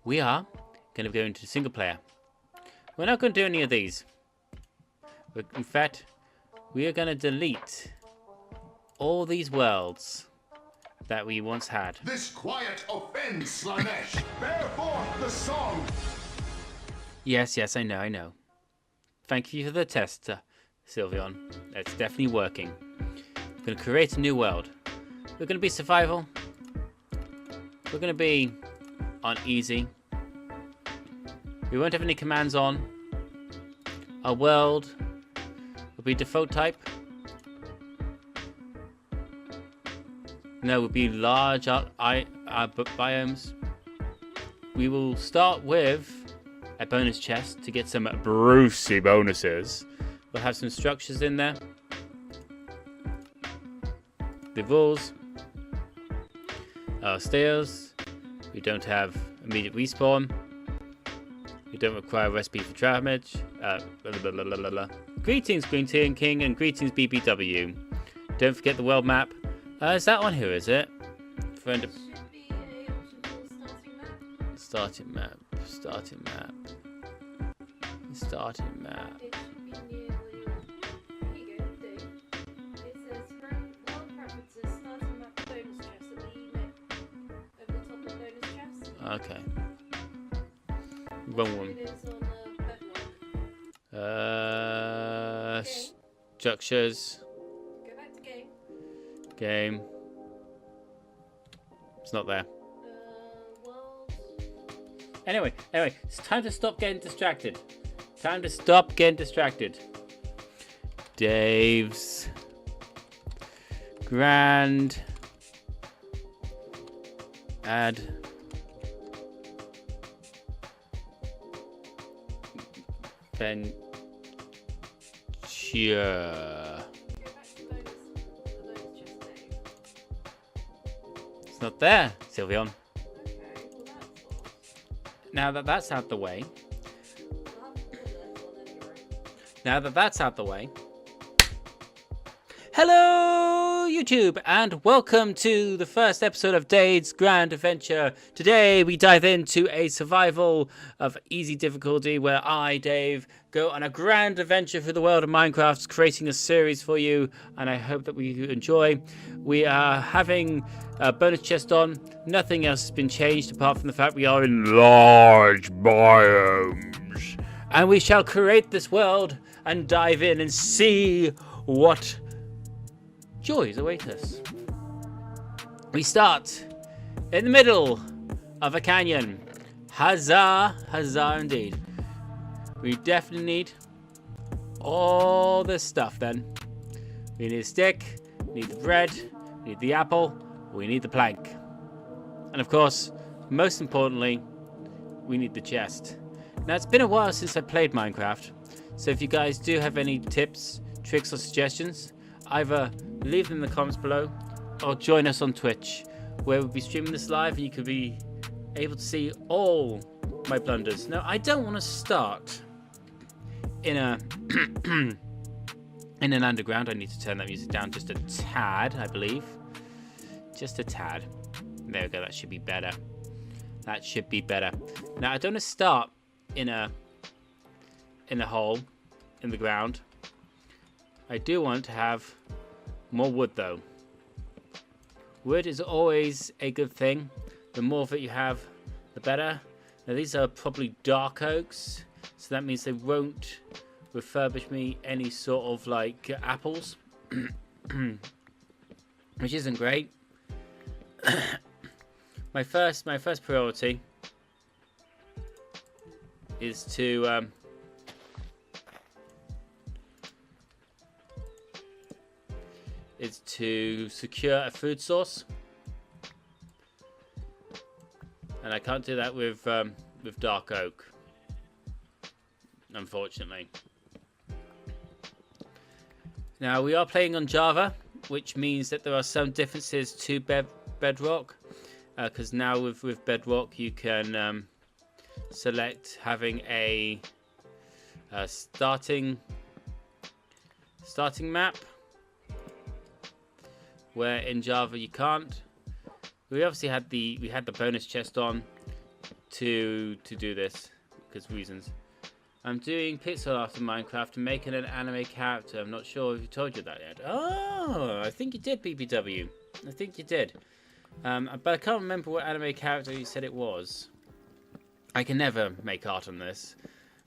we are going to go into single player. We're not going to do any of these. In fact, we are going to delete all these worlds that we once had. This quiet offends Slanesh. Bear forth the song. Yes, I know. Thank you for the test, Sylveon. It's definitely working. We're going to create a new world. We're going to be survival. We're going to be on easy. We won't have any commands on. Our world will be default type. No, will be large biomes. We will start with a bonus chest to get some Brucey bonuses. We'll have some structures in there. The rules are stairs. We don't have immediate respawn. We don't require a recipe for damage. Greetings, Green King, and greetings, BBW. Don't forget the world map. Is that on here, is it? Friend of... Starting map. Okay. Wrong one. Structures. Go back to game. Game. It's not there. World. Anyway, it's time to stop getting distracted. Dave's Grand Adventure. It's not there, Sylveon. Okay, well that's Now that that's out the way. Hello, YouTube, and welcome to the first episode of Dave's Grand Adventure. Today, we dive into a survival of easy difficulty where I, Dave, go on a grand adventure through the world of Minecraft, creating a series for you, and I hope that we enjoy. We are having a bonus chest on. Nothing else has been changed apart from the fact we are in large biomes. And we shall create this world and dive in and see what joys await us. We start in the middle of a canyon. Huzzah indeed. We definitely need all this stuff then. We need a stick, we need the bread, we need the apple, we need the plank. And of course, most importantly, we need the chest. Now, it's been a while since I played Minecraft, so if you guys do have any tips, tricks, or suggestions, either leave them in the comments below or join us on Twitch, where we'll be streaming this live and you could be able to see all my blunders. Now, I don't want to start in a in an underground. I need to turn that music down just a tad, I believe. Just a tad. There we go, that should be better. Now, I don't want to start in a hole in the ground. I do want to have more wood though. Wood is always a good thing. The more of it you have, the better. Now these are probably dark oaks, so that means they won't refurbish me any sort of like apples, which isn't great. My first priority is to secure a food source, and I can't do that with dark oak, unfortunately. Now we are playing on Java, which means that there are some differences to Bedrock, because now with Bedrock you can select having a starting map, where in Java you can't. We obviously had the bonus chest on, to do this because reasons. I'm doing pixel art in Minecraft and making an anime character. I'm not sure if you told you that yet. Oh, I think you did, BBW. I think you did. But I can't remember what anime character you said it was. I can never make art on this.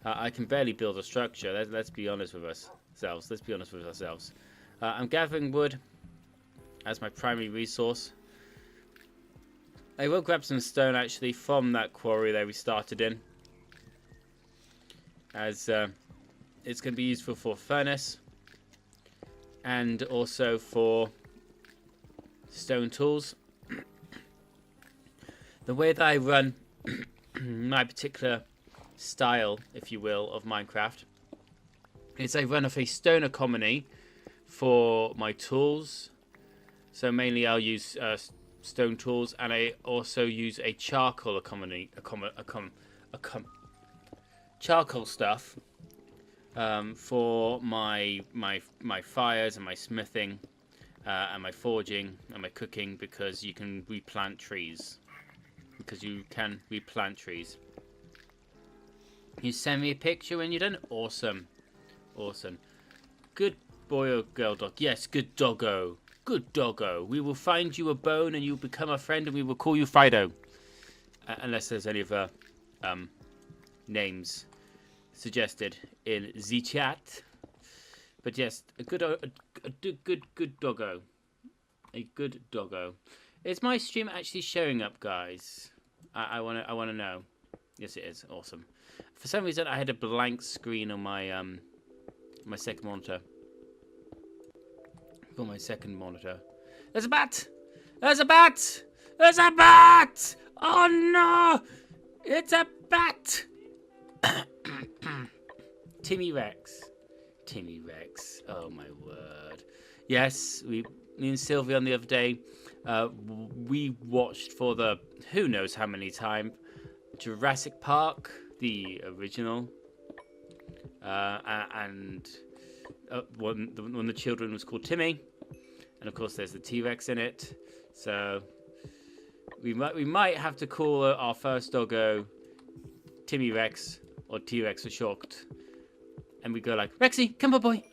I can barely build a structure. Let's be honest with ourselves. Let's be honest with ourselves. I'm gathering wood as my primary resource. I will grab some stone actually from that quarry that we started in, as it's going to be useful for furnace and also for stone tools. The way that I run my particular style, if you will, of Minecraft is I run off a stone economy for my tools. So mainly I'll use stone tools, and I also use a charcoal economy, charcoal stuff for my fires and my smithing and my forging and my cooking, because you can replant trees. You send me a picture when you're done. Awesome. Good boy or girl, dog. Yes, good doggo. Good doggo. We will find you a bone and you'll become a friend, and we will call you Fido. Unless there's any other names suggested in the chat. But yes, a good doggo. A good doggo. Is my stream actually showing up, guys? I wanna know. Yes, it is. Awesome. For some reason, I had a blank screen on my my second monitor. For my second monitor. There's a bat! There's a bat! There's a bat! Oh no! It's a bat! Timmy Rex. Timmy Rex. Oh my word. Yes, me and Sylvia on the other day, we watched for the who knows how many time Jurassic Park, the original, and one of the children was called Timmy, and of course there's the T-Rex in it. So we might have to call our first doggo Timmy Rex, or T-Rex for short. And we go like, Rexy, come on boy,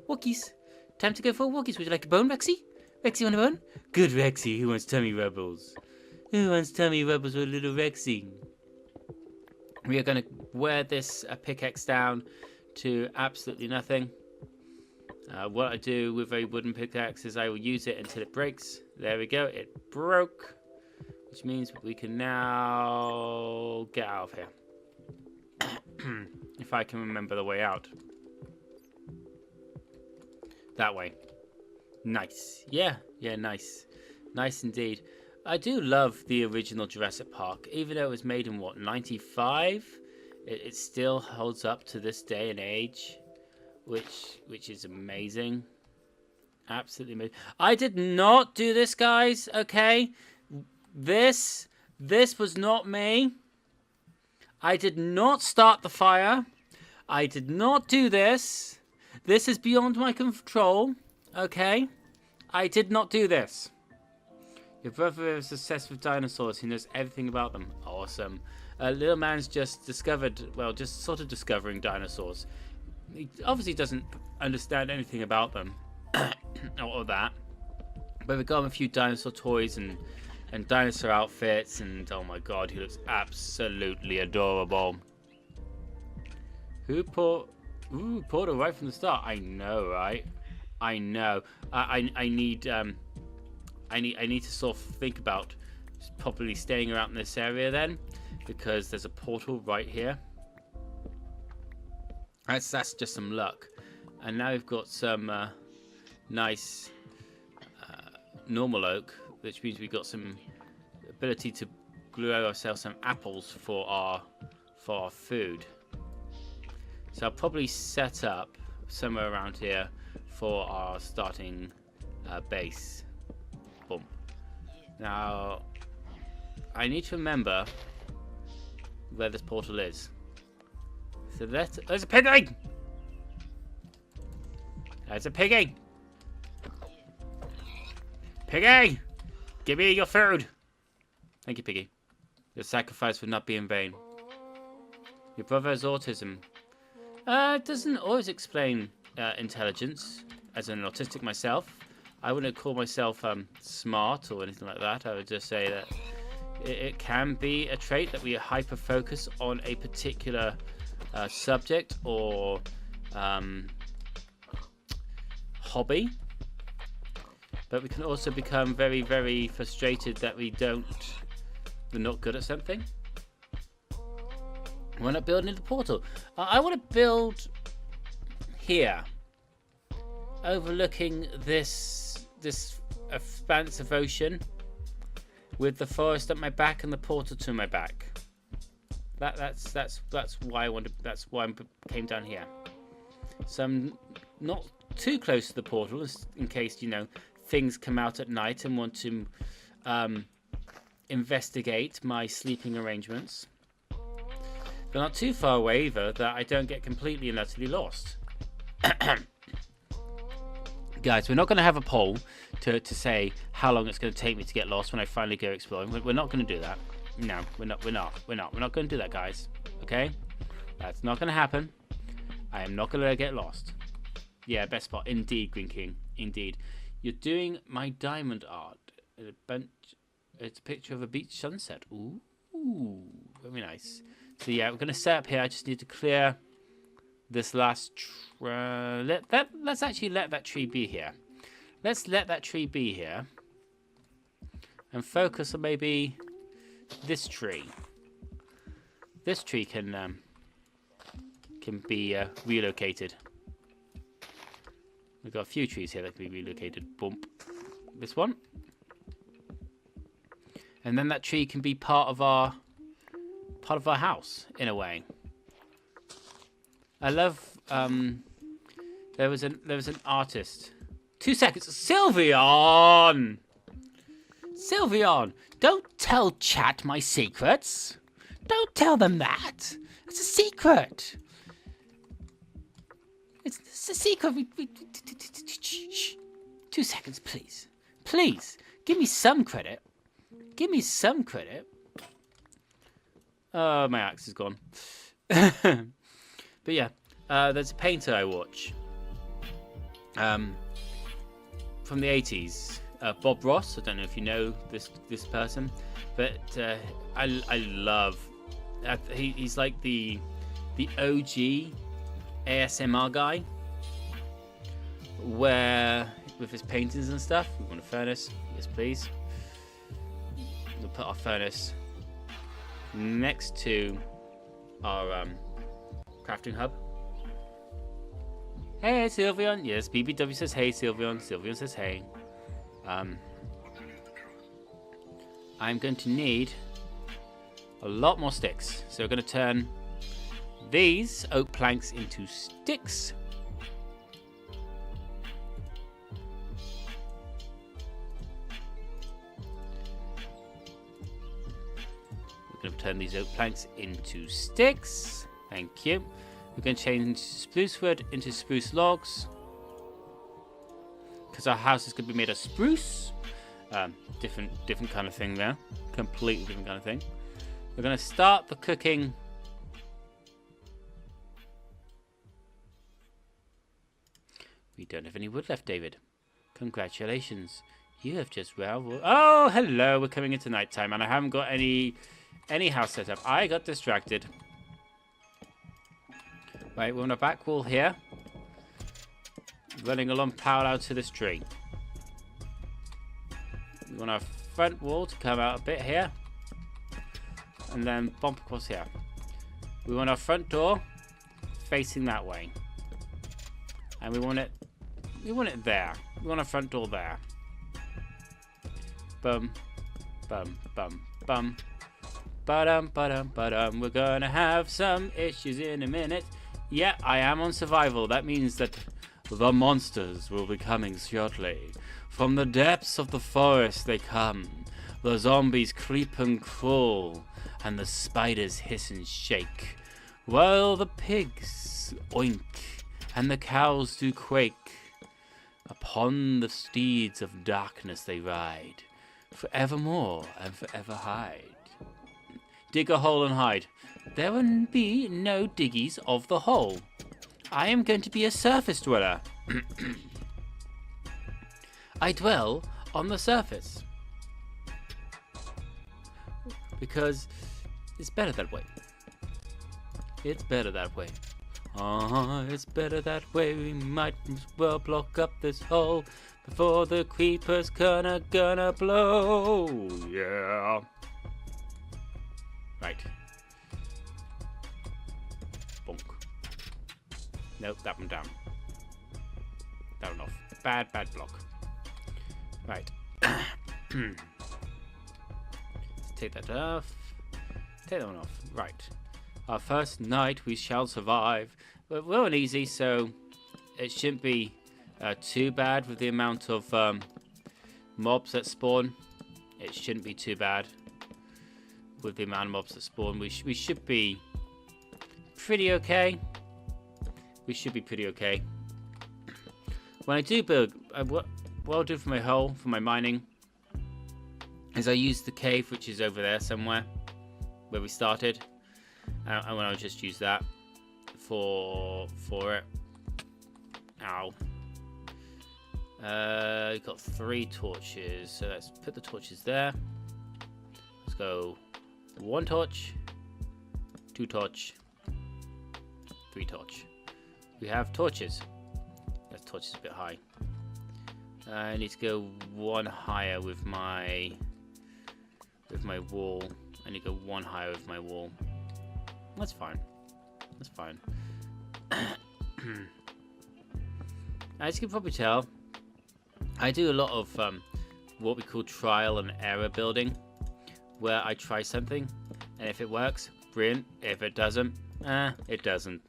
walkies, time to go for walkies. Would you like a bone, Rexy? Rexy, want a bone? Good Rexy. Who wants tummy rubbles? Who wants tummy rubbles with little Rexy? We are going to wear this pickaxe down to absolutely nothing. What I do with a wooden pickaxe is I will use it until it breaks. There we go. It broke. Which means we can now get out of here. If I can remember the way out. That way. Nice. Yeah, nice. Nice indeed. I do love the original Jurassic Park. Even though it was made in, what, 95? It still holds up to this day and age. Which is amazing. Absolutely amazing. I did not do this, guys, okay? This was not me. I did not start the fire. I did not do this. This is beyond my control, okay? I did not do this. Your brother is obsessed with dinosaurs. He knows everything about them. Awesome. Little man's just discovered, well, just sort of discovering dinosaurs. He obviously doesn't understand anything about them, or that. But we've got him a few dinosaur toys and dinosaur outfits, and oh my god, he looks absolutely adorable. Who poured it right from the start? I know, right? I know. I need to sort of think about probably staying around in this area then, because there's a portal right here. That's just some luck. And now we've got some nice normal oak, which means we've got some ability to grow ourselves some apples for our food. So I'll probably set up somewhere around here for our starting base. Boom. Now I need to remember where this portal is. So there's a piggy! There's a piggy! Piggy! Give me your food! Thank you, piggy. Your sacrifice would not be in vain. Your brother has autism. It doesn't always explain intelligence. As an autistic myself, I wouldn't call myself smart or anything like that. I would just say that it can be a trait that we hyper focus on a particular subject or hobby, but we can also become very, very frustrated that we're not good at something. We're not building the portal. I want to build here, overlooking this expanse of ocean, with the forest at my back and the portal to my back. That's why I wanted. That's why I came down here. So I'm not too close to the portal, in case things come out at night and want to investigate my sleeping arrangements. But not too far away either, that I don't get completely and utterly lost. Guys, we're not going to have a poll to say how long it's going to take me to get lost when I finally go exploring. We're not going to do that. No, we're not going to do that, guys. Okay? That's not going to happen. I am not going to get lost. Yeah, best spot. Indeed, Green King. Indeed. You're doing my diamond art. It's a picture of a beach sunset. Ooh, very nice. So yeah, we're going to set up here. I just need to clear this last... let's actually let that tree be here. Let's let that tree be here. And focus on maybe this tree. This tree can be relocated. We've got a few trees here that can be relocated. Bump. This one. And then that tree can be part of our house, in a way. I love there was an artist. 2 seconds. Sylveon! Sylveon! Don't tell chat my secrets. Don't tell them that. It's a secret. It's a secret. 2 seconds, please. Please, give me some credit. Give me some credit. Oh, my axe is gone. But yeah, there's a painter I watch. From the 80s. Bob Ross. I don't know if you know this person. But I love... he's like the OG ASMR guy. Where, with his paintings and stuff, we want a furnace. Yes, please. We'll put our furnace next to our crafting hub. Hey, Sylveon. Yes, BBW says hey, Sylveon. Sylveon says hey. I'm going to need a lot more sticks. So we're going to turn these oak planks into sticks. We're going to turn these oak planks into sticks. Thank you. We're going to change spruce wood into spruce logs, because our house is going to be made of spruce. Different kind of thing there. Completely different kind of thing. We're going to start the cooking. We don't have any wood left, David. Congratulations. You have just oh, hello. We're coming into nighttime, and I haven't got any house set up. I got distracted. Right, we're on a back wall here. Running along parallel to this tree. We want our front wall to come out a bit here. And then bump across here. We want our front door facing that way. And we want it there. We want our front door there. Bum, bum, bum, bum. Ba-dum, ba-dum, ba-dum. We're gonna have some issues in a minute. Yeah, I am on survival. That means that the monsters will be coming shortly. From the depths of the forest they come. The zombies creep and crawl, and the spiders hiss and shake, while the pigs oink, and the cows do quake. Upon the steeds of darkness they ride, forevermore and forever hide. Dig a hole and hide. There will be no diggies of the hole. I am going to be a surface dweller. I dwell on the surface. Because it's better that way. It's better that way. It's better that way. We might as well block up this hole before the creepers gonna blow. Yeah. Right. Bonk. Nope, that one down. That one off. Bad block. Right. Let's take that off. Take that one off. Right. Our first night we shall survive. We're on easy, so it shouldn't be too bad with the amount of mobs that spawn. It shouldn't be too bad with the amount of mobs that spawn. We should be pretty okay. We should be pretty okay. When I do build, what I'll do for my hole, for my mining, is I use the cave, which is over there somewhere, where we started. And I'll just use that for it. Ow. We've got 3 torches, so let's put the torches there. Let's go 1 torch, 2 torch, 3 torch. We have torches. That torch is a bit high. I need to go 1 higher with my wall. I need to go 1 higher with my wall. That's fine. That's fine. As you can probably tell, I do a lot of what we call trial and error building, where I try something, and if it works, brilliant. If it doesn't, it doesn't.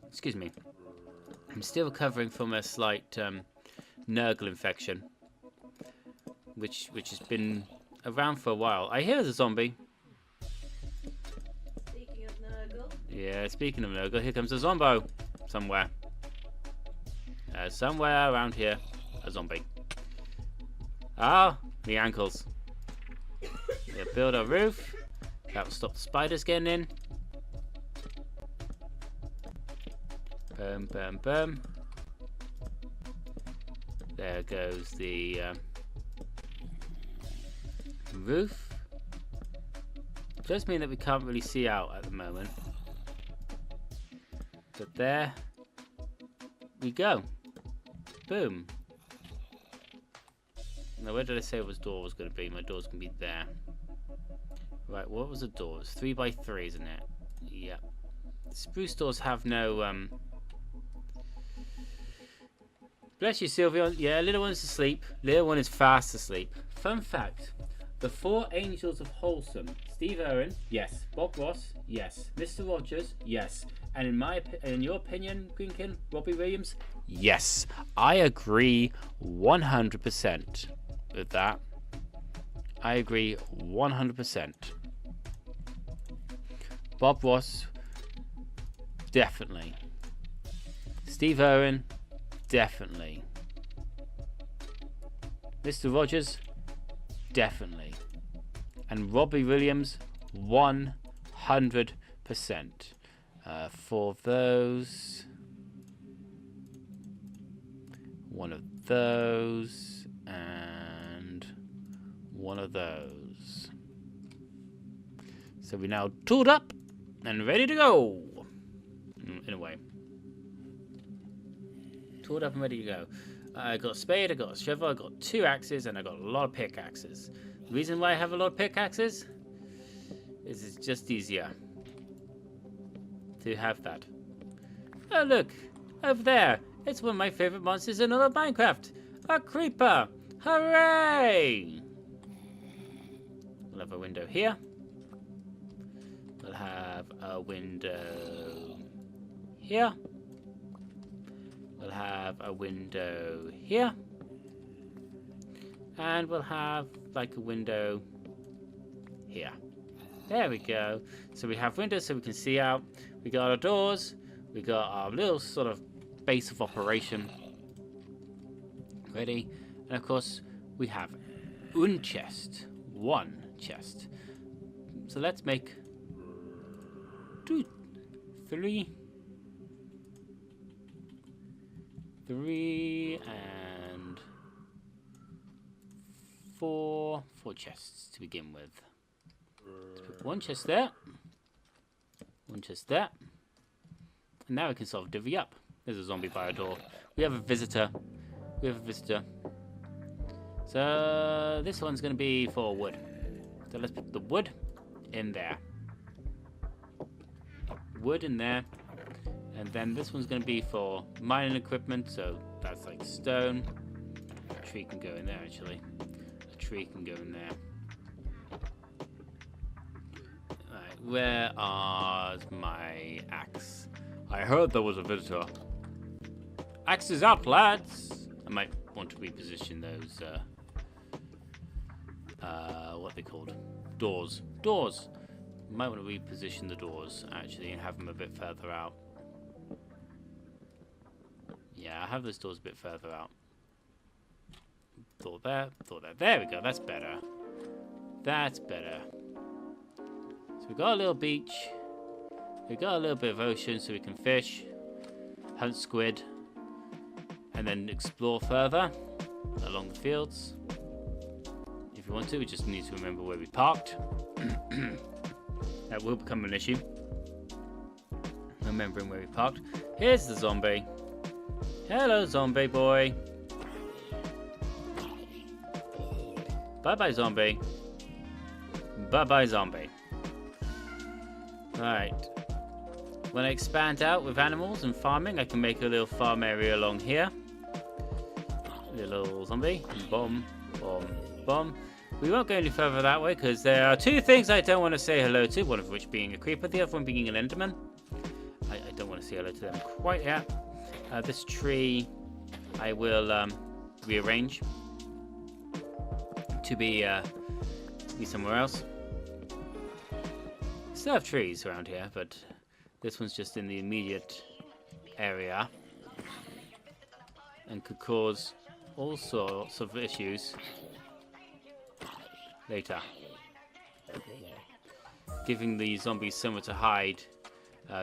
Excuse me. I'm still recovering from a slight Nurgle infection, which has been around for a while. I hear there's a zombie. Speaking of Nurgle. Yeah, speaking of Nurgle, here comes a zombo. Somewhere. Somewhere around here. A zombie. Ah, the ankles. Yeah, build a roof. That will stop the spiders getting in. Boom, boom, boom. There goes the roof. Does mean that we can't really see out at the moment. But there we go. Boom. Now where did I say this door was going to be? My door's going to be there. Right, what was the door? It's 3 by 3, isn't it? Yep. Spruce doors have no Bless you, Sylvia. Yeah, little one's asleep. Little one is fast asleep. Fun fact. The 4 Angels of Wholesome. Steve Irwin, yes. Bob Ross, yes. Mr. Rogers, yes. And in your opinion, Greenkin, Robbie Williams, yes. I agree 100% with that. I agree 100%. Bob Ross, definitely. Steve Irwin, definitely. Mr. Rogers, definitely. And Robbie Williams, 100%. For those, one of those, and one of those. So we're now tooled up and ready to go. In a way. Tooled up and ready to go. I got a spade, I got a shovel, I got 2 axes, and I got a lot of pickaxes. The reason why I have a lot of pickaxes is it's just easier to have that. Oh look, over there. It's one of my favorite monsters in all of Minecraft. A creeper. Hooray! We'll have a window here. We'll have a window here. We'll have a window here. And we'll have like a window here. There we go. So we have windows so we can see out. We got our doors. We got our little sort of base of operation ready. And of course, we have un chest. 1 chest. So let's make 2, 3, 3 and 4 chests to begin with. Let's put 1 chest there, 1 chest there, and now we can sort of divvy up. There's a zombie by our door. We have a visitor. We have a visitor. So this one's going to be for wood. So let's put the wood in there. Wood in there. And then this one's going to be for mining equipment. So that's like stone. A tree can go in there actually. A tree can go in there. Alright, where are my axe? I heard there was a visitor. Axe is up, lads! I might want to reposition those, what are they called? Doors. Doors! Might want to reposition the doors, actually, and have them a bit further out. Yeah, I have those doors a bit further out. Thought there, thought there. There we go, that's better. That's better. So we've got a little beach. We've got a little bit of ocean so we can fish, hunt squid, and then explore further along the fields. If we want to, we just need to remember where we parked. That will become an issue. Remembering where we parked. Here's the zombie. Hello, zombie boy. Bye-bye, zombie. Bye-bye, zombie. Alright. When I expand out with animals and farming, I can make a little farm area along here. Little zombie. Boom, boom, boom. We won't go any further that way because there are 2 things I don't want to say hello to. One of which being a creeper, the other one being an enderman. I don't want to say hello to them quite yet. This tree I will rearrange to be somewhere else. Still have trees around here, but this one's just in the immediate area and could cause all sorts of issues later, giving the zombies somewhere to hide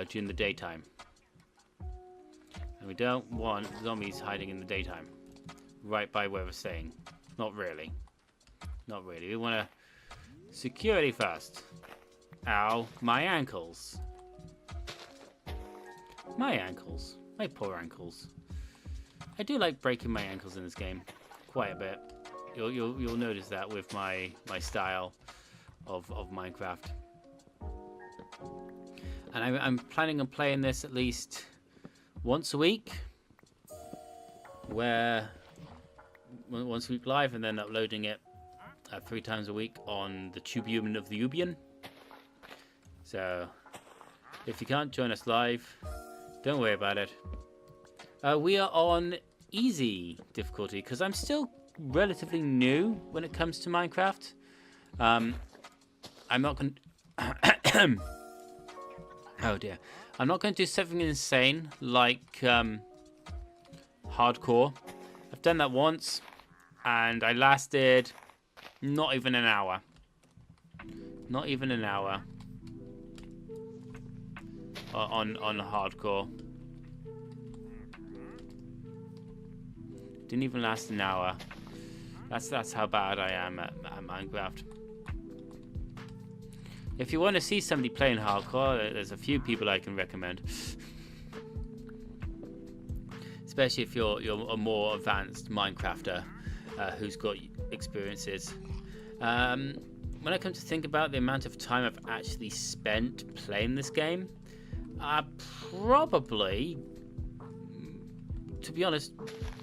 during the daytime. And we don't want zombies hiding in the daytime, right by where we're staying. Not really. Not really. We want to security first. Ow, my ankles. My ankles. My poor ankles. I do like breaking my ankles in this game quite a bit. You'll notice that with my style of Minecraft. And I'm planning on playing this at least once a week, once a week live, and then uploading it 3 times a week on the Tubium of the Ubian. So if you can't join us live, don't worry about it. We are on easy difficulty because I'm still relatively new when it comes to Minecraft. I'm not going to... Oh dear. I'm not going to do something insane like hardcore. I've done that once and I lasted not even an hour. Not even an hour on hardcore. Didn't even last an hour. That's how bad I am at Minecraft. If you want to see somebody playing hardcore, there's a few people I can recommend. Especially if you're a more advanced Minecrafter who's got experiences. When I come to think about the amount of time I've actually spent playing this game, I probably, to be honest,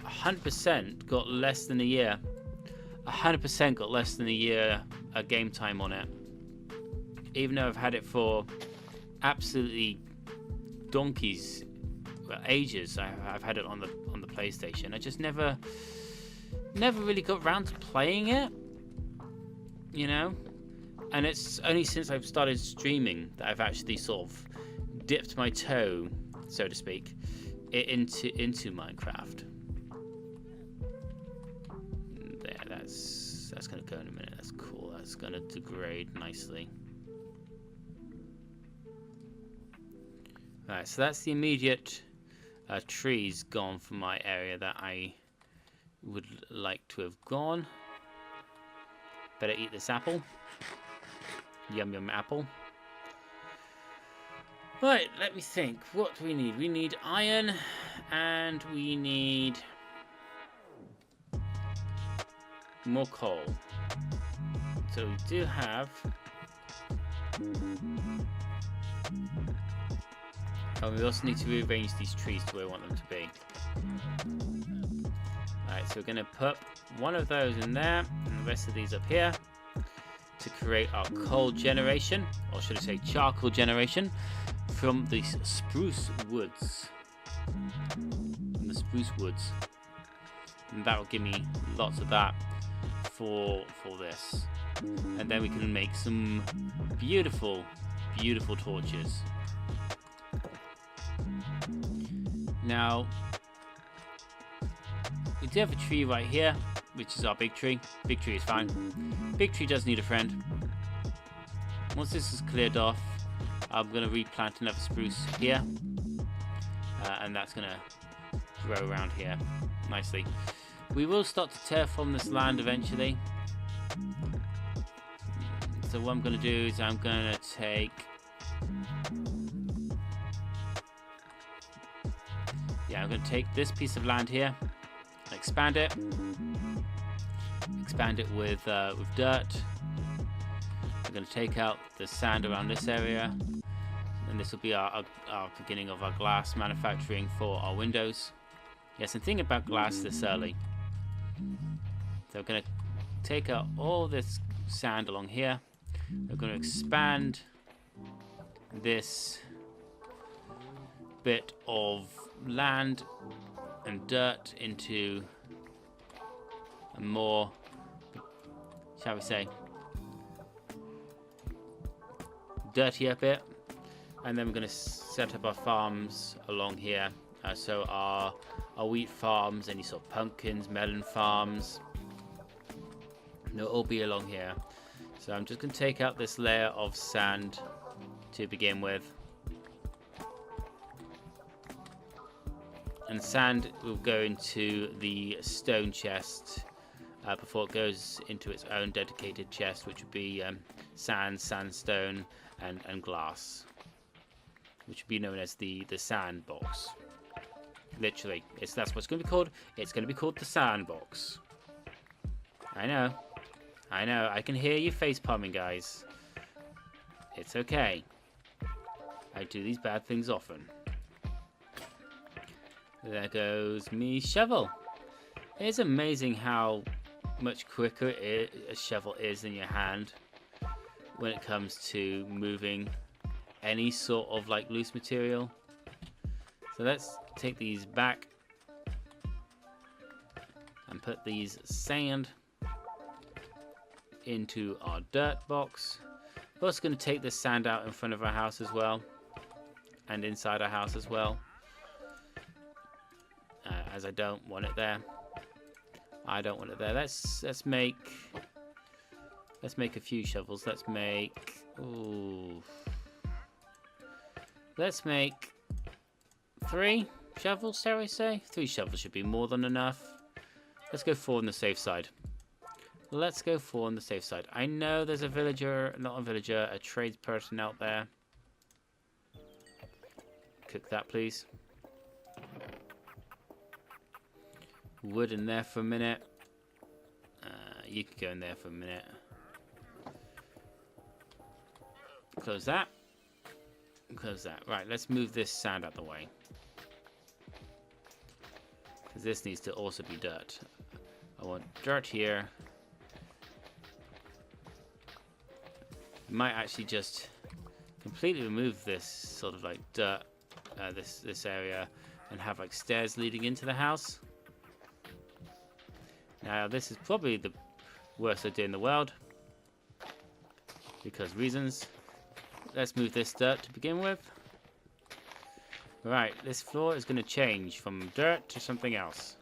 100% got less than a year. 100% got less than a year game time on it. Even though I've had it for absolutely donkeys, well, ages. I've had it on the PlayStation. I just never really got around to playing it, you know. And it's only since I've started streaming that I've actually sort of dipped my toe, so to speak, into Minecraft. There, that's gonna go it's going to degrade nicely. Alright, so that's the immediate trees gone from my area that I would like to have gone. Better eat this apple. Yum yum apple. Right, let me think. What do we need? We need iron and we need more coal. So we do have... Oh, we also need to rearrange these trees to where we want them to be. Alright, so we're going to put one of those in there and the rest of these up here to create our coal generation, or should I say charcoal generation, from the spruce woods. And that will give me lots of that for this. And then we can make some beautiful, beautiful torches. Now, we do have a tree right here, which is our big tree. Big tree is fine. Big tree does need a friend. Once this is cleared off, I'm going to replant another spruce here. And that's going to grow around here nicely. We will start to terraform this land eventually. So what I'm going to do is I'm going to take... Yeah, I'm going to take this piece of land here and expand it. Expand it with dirt. I'm going to take out the sand around this area. And this will be our beginning of our glass manufacturing for our windows. Yes, I'm thinking about glass this early. So I'm going to take out all this sand along here. We're going to expand this bit of land and dirt into a more, shall we say, dirtier bit. And then we're going to set up our farms along here. So our wheat farms, any sort of pumpkins, melon farms, they'll all be along here. So I'm just going to take out this layer of sand to begin with. And sand will go into the stone chest before it goes into its own dedicated chest, which would be sand, sandstone, and glass, which would be known as the sandbox. Literally, that's what it's going to be called. It's going to be called the sandbox. I know, I can hear you face palming, guys. It's okay. I do these bad things often. There goes me shovel. It's amazing how much quicker a shovel is in your hand when it comes to moving any sort of like loose material. So let's take these back and put these sand into our dirt box. We're also going to take this sand out in front of our house as well, and inside our house as well, as I don't want it there. I don't want it there. Let's make a few shovels. Let's make 3 shovels, shall I say? 3 shovels should be more than enough. Let's go 4 on the safe side. Let's go 4 on the safe side. I know there's a villager, not a villager, a tradesperson out there. Cook that, please. Wood in there for a minute. You can go in there for a minute. Close that. Close that. Right, let's move this sand out the way. Because this needs to also be dirt. I want dirt here. I might actually just completely remove this sort of like dirt, this area, and have like stairs leading into the house. Now this is probably the worst idea in the world, because reasons. Let's move this dirt to begin with. Right, this floor is going to change from dirt to something else.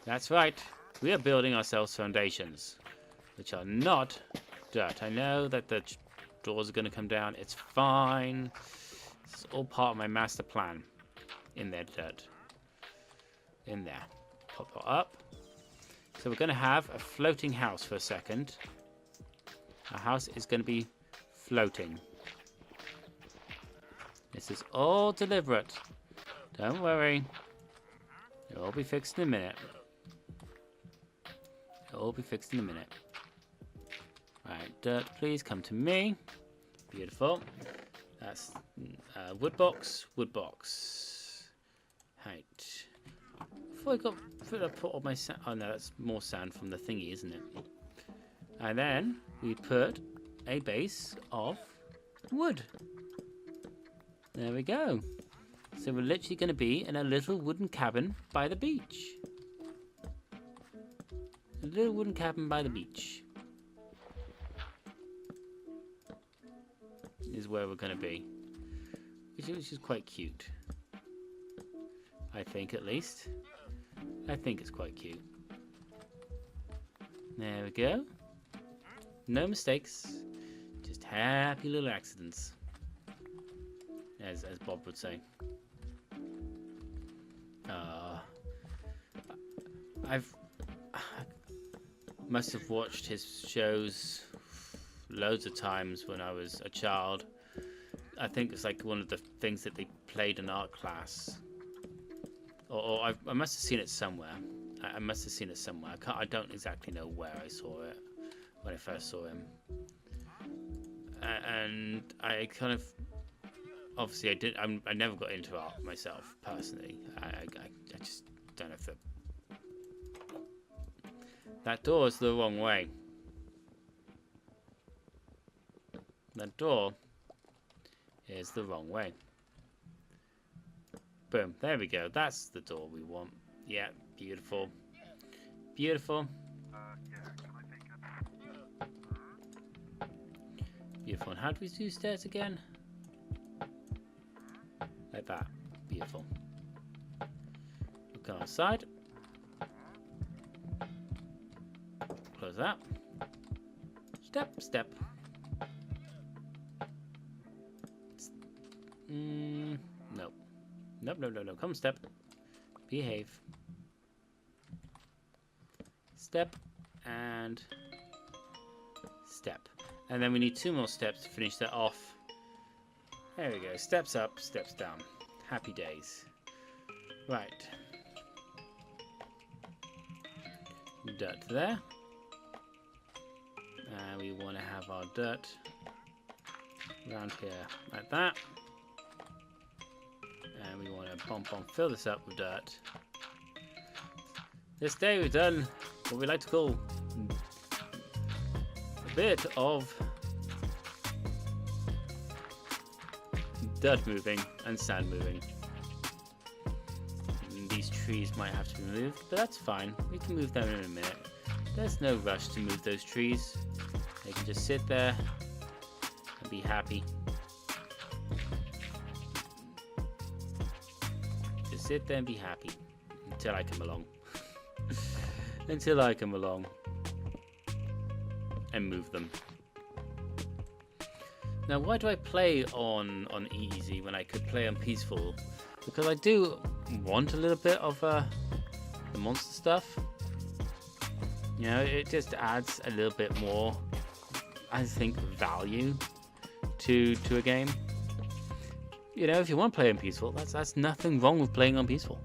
That's right, we are building ourselves foundations, which are not dirt. I know that the doors are going to come down. It's fine. It's all part of my master plan. In there, dirt. In there. Pop that up. So we're going to have a floating house for a second. Our house is going to be floating. This is all deliberate. Don't worry. It'll all be fixed in a minute. It'll all be fixed in a minute. Right, dirt, please come to me. Beautiful. That's wood box, wood box. Right. Before I put all my sand. Oh no, that's more sand from the thingy, isn't it? And then we put a base of wood. There we go. So we're literally going to be in a little wooden cabin by the beach. A little wooden cabin by the beach is where we're going to be, which is quite cute. I think, at least. I think it's quite cute. There we go. No mistakes, just happy little accidents, as Bob would say. Must have watched his shows loads of times when I was a child. I think it's like one of the things that they played in art class, or I must have seen it somewhere. I must have seen it somewhere. I don't exactly know where I saw it when I first saw him, and I kind of obviously I never got into art myself personally. I just don't know if that door is the wrong way. That door is the wrong way. Boom, there we go. That's the door we want. Yeah, beautiful. Beautiful. Beautiful. And how do we do stairs again? Like that. Beautiful. Look on our side. Close that. Step, step. Nope. Nope, no, no, no. Come, step. Behave. Step and step. And then we need 2 more steps to finish that off. There we go. Steps up, steps down. Happy days. Right. Dirt there. And we want to have our dirt around here like that. And we want to fill this up with dirt. This day we've done what we like to call a bit of dirt moving and sand moving. And these trees might have to be moved, but that's fine. We can move them in a minute. There's no rush to move those trees. They can just sit there and be happy. Just sit there and be happy until I come along. Until I come along and move them. Now, why do I play on easy when I could play on peaceful? Because I do want a little bit of the monster stuff. You know, it just adds a little bit more, I think, value to a game. You know, if you want to play on peaceful, that's nothing wrong with playing on peaceful.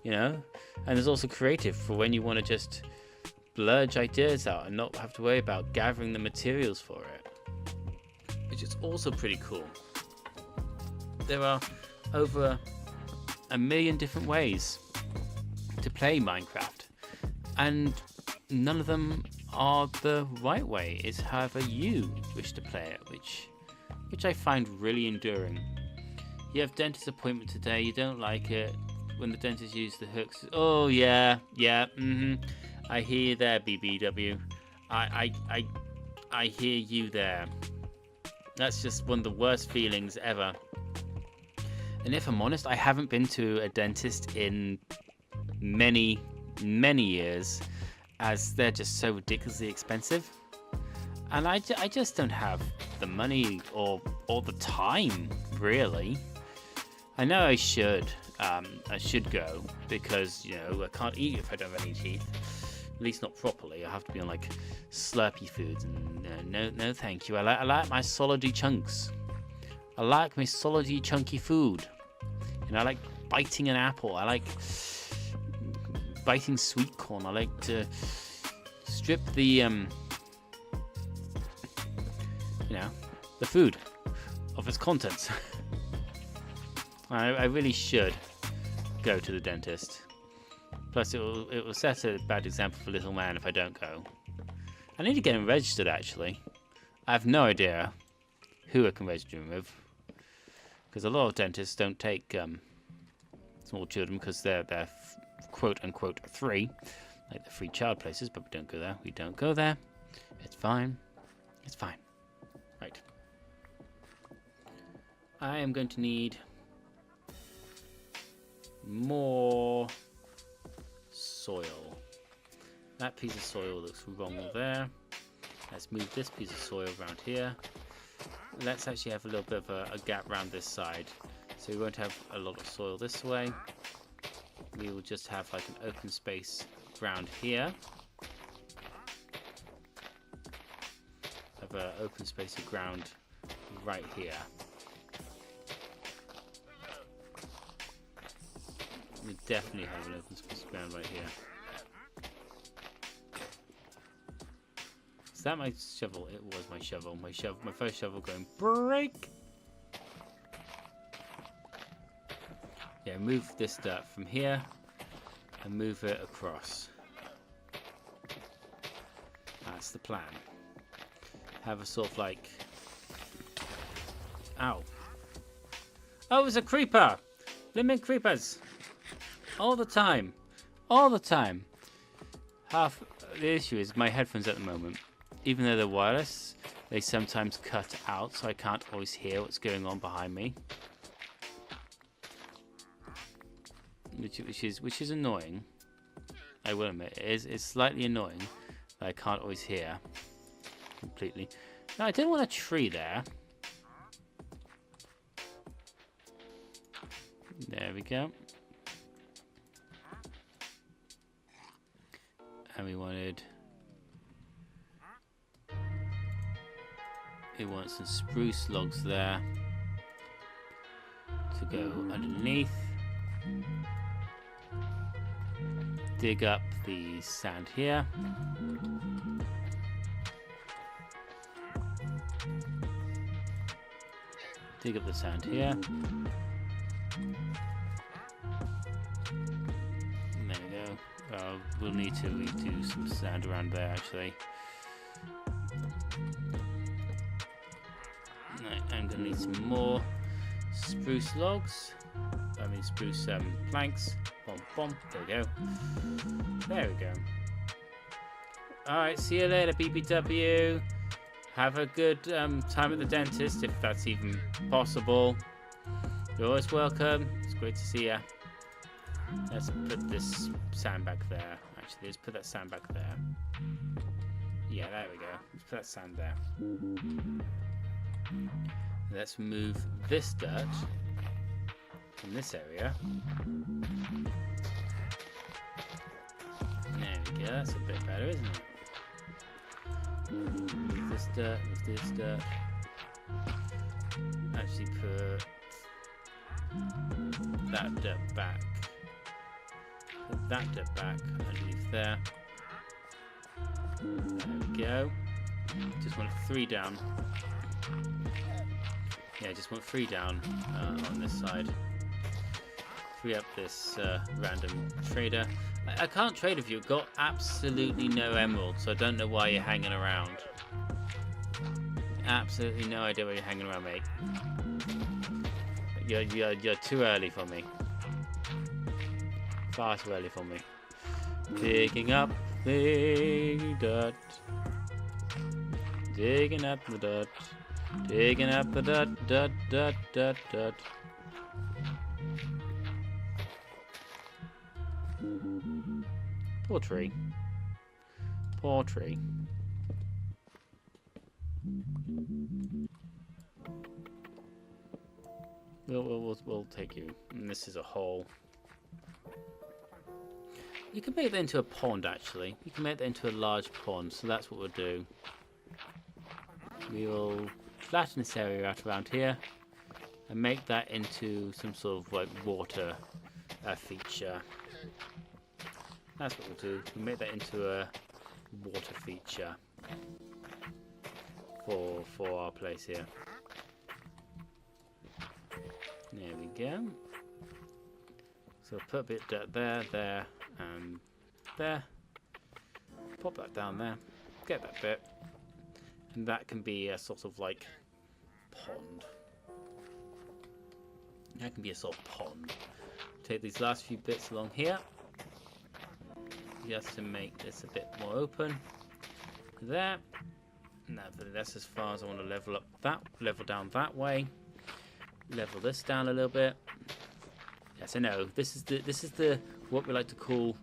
You know, and there's also creative for when you want to just blurge ideas out and not have to worry about gathering the materials for it, which is also pretty cool. There are over 1 million different ways to play Minecraft, and none of them are the right way. It's however you wish to play it, which I find really enduring. You have dentist appointment today, you don't like it. When the dentist used the hooks, oh yeah, I hear you there, BBW. I hear you there. That's just one of the worst feelings ever. And if I'm honest, I haven't been to a dentist in many years, as they're just so ridiculously expensive. And I just don't have the money or the time, really. I know I should go because, you know, I can't eat if I don't have any teeth. At least not properly. I have to be on like slurpy foods, and no, thank you. I like my solidy chunks. I like my solidy chunky food. You know, I like biting an apple. I like biting sweet corn. I like to strip the you know, the food of its contents. I really should go to the dentist. Plus, it will set a bad example for little man if I don't go. I need to get him registered, actually. I have no idea who I can register him with. Because a lot of dentists don't take small children because they're quote-unquote free. Like the free child places, but we don't go there. We don't go there. It's fine. It's fine. Right. I am going to need more soil. That piece of soil looks wrong there. Let's move this piece of soil around here. Let's actually have a little bit of a gap around this side. So we won't have a lot of soil this way. We will just have like an open space around here. Have an open space of ground right here. We definitely have an open space of ground right here. Is that my shovel? It was my shovel. My first shovel going break. Yeah, move this dirt from here and move it across. That's the plan. Have a sort of like... Ow. Oh, it's a creeper! Limit creepers! All the time. All the time. Half the issue is my headphones at the moment, even though they're wireless, they sometimes cut out, so I can't always hear what's going on behind me. Which is annoying. I will admit, it's slightly annoying that I can't always hear completely. Now, I didn't want a tree there. There we go. And we want some spruce logs there to go underneath. Dig up the sand here. Dig up the sand here. There we go. We'll need to redo some sand around there actually. Right, I'm gonna need some more spruce logs. I mean spruce planks. Bomb, bomb. There we go. There we go. Alright, see you later, BBW. Have a good time at the dentist, if that's even possible. You're always welcome. It's great to see ya. Let's put this sand back there. Actually, let's put that sand back there. Yeah, there we go. Let's put that sand there. Let's move this dirt from this area. There we go. That's a bit better, isn't it? Move this dirt, move this dirt. Actually put that dirt back. Put that dirt back underneath there. There we go. Just want 3 down. Yeah, just want 3 down on this side. Free up this random trader. I can't trade with you. You've got absolutely no emeralds, so I don't know why you're hanging around. Absolutely no idea why you're hanging around, mate. You're too early for me. Far too early for me. Digging up the dirt. Digging up the dirt. Digging up the dirt. Poor tree. Poor tree. We'll take you. And this is a hole. You can make that into a pond, actually. You can make that into a large pond, so that's what we'll do. We will flatten this area out around here and make that into some sort of like water feature. That's what we'll do. We'll make that into a water feature for our place here. There we go. So put a bit of dirt there, there, and there. Pop that down there. Get that bit. And that can be a sort of like pond. That can be a sort of pond. Take these last few bits along here. Just to make this a bit more open. There. Now that's as far as I want to level up that. Level down that way. Level this down a little bit. Yes, I know. This is the what we like to call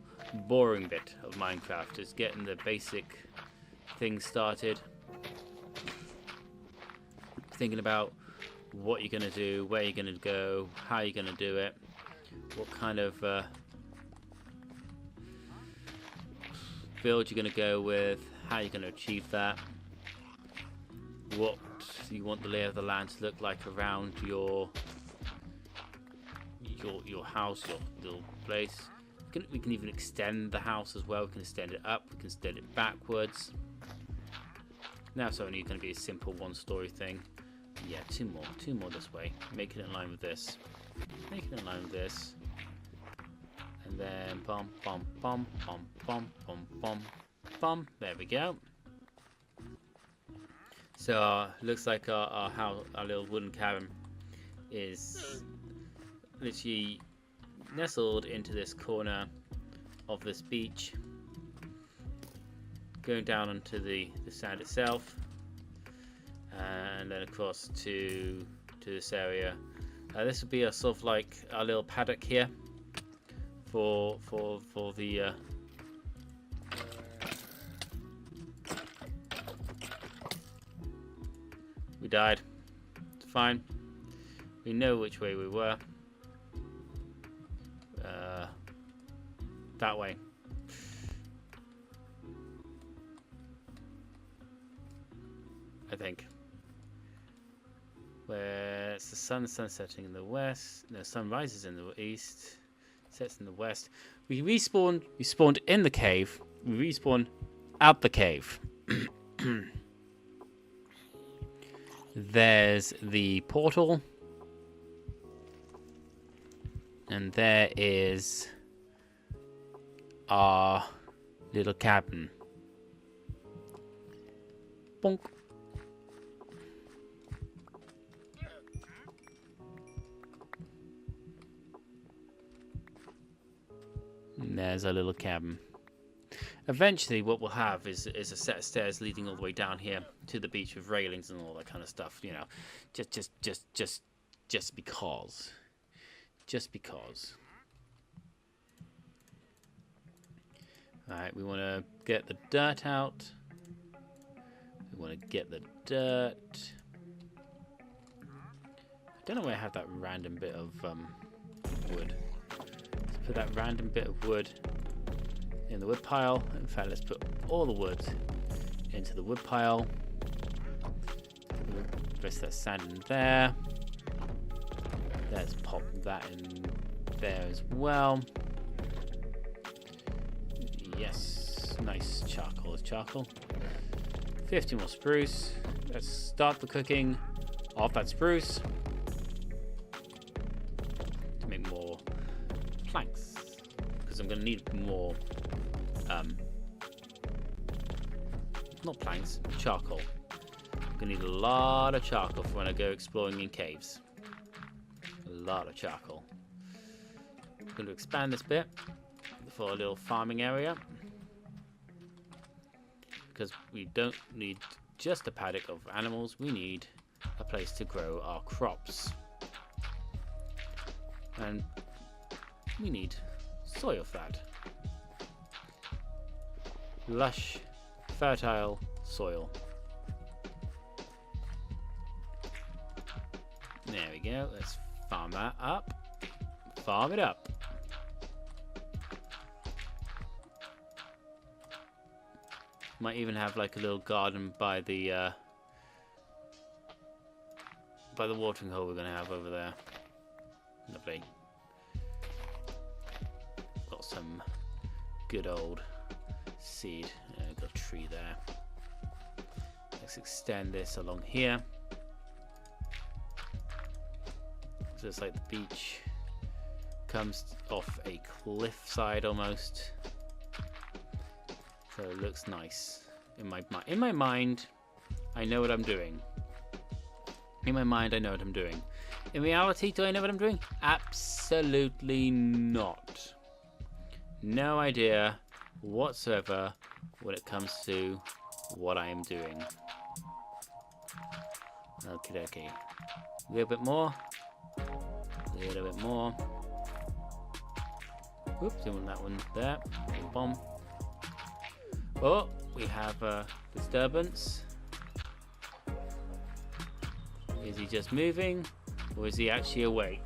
boring bit of Minecraft. Is getting the basic things started. Thinking about what you're going to do, where you're going to go, how you're going to do it, what kind of build you're going to go with, how you're going to achieve that, what you want the layer of the land to look like around your house, your little place. We can even extend the house as well. We can extend it up, we can extend it backwards. Now it's only going to be a simple one-story thing. Yeah, two more this way. Make it in line with this. Make it in line with this. And then bum bum bum bum bum bum bum bum. There we go. So looks like our little wooden cabin is literally nestled into this corner of this beach, going down onto the sand itself. And then across to this area. This would be a sort of like our little paddock here for the we died. It's fine. We know which way we were. That way. I think. Where it's the sun setting in the west. No, sun rises in the east, sets in the west. We respawned. We spawned in the cave. We respawned out the cave. There's the portal, and there is our little cabin. Bonk. And there's our little cabin. Eventually what we'll have is a set of stairs leading all the way down here to the beach with railings and all that kind of stuff, you know. Just because. Just because. Alright, we want to get the dirt out. We want to get the dirt. I don't know where I have that random bit of wood. Let's put that random bit of wood in the wood pile. In fact, let's put all the wood into the wood pile. Rest that sand in there. Let's pop that in there as well. Yes, nice charcoal. Is charcoal. 50 more spruce. Let's start the cooking of that spruce to make more planks, because I'm going to need more not planks, charcoal. I'm going to need a lot of charcoal for when I go exploring in caves. A lot of charcoal. I'm going to expand this bit for a little farming area, because we don't need just a paddock of animals, we need a place to grow our crops. And we need soil for that. Lush, fertile soil. There we go. Let's farm that up. Farm it up. Might even have like a little garden by the watering hole we're gonna have over there. Lovely. Got some good old seed. Got a tree there. Let's extend this along here. So it's like the beach comes off a cliff side almost. So it looks nice. In my mind, I know what I'm doing. In my mind, I know what I'm doing. In reality, do I know what I'm doing? Absolutely not. No idea whatsoever when it comes to what I am doing. Okay, okay. A little bit more. A little bit more. Oops, didn't want that one there. Bomb. Oh, we have a disturbance. Is he just moving, or is he actually awake?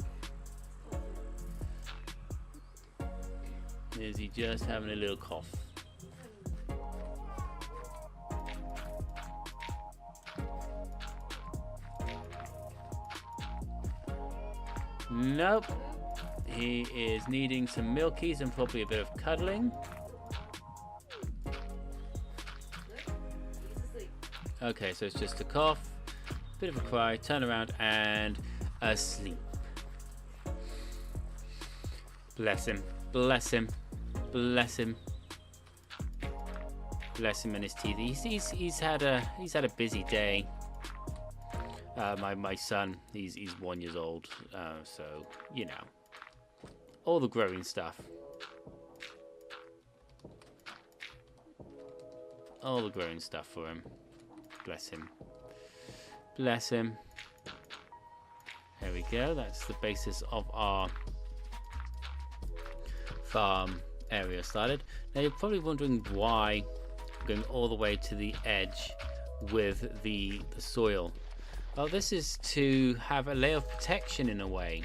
Is he just having a little cough? Nope. He is needing some milkies and probably a bit of cuddling. Okay, so it's just a cough, bit of a cry, turn around, and asleep. Bless him, bless him, bless him, bless him and his teeth. He's had a busy day. My son, he's 1 year old, so you know, all the growing stuff. All the growing stuff for him. Bless him. Bless him. There we go. That's the basis of our farm area started. Now you're probably wondering why I'm going all the way to the edge with the soil. Well, this is to have a layer of protection in a way,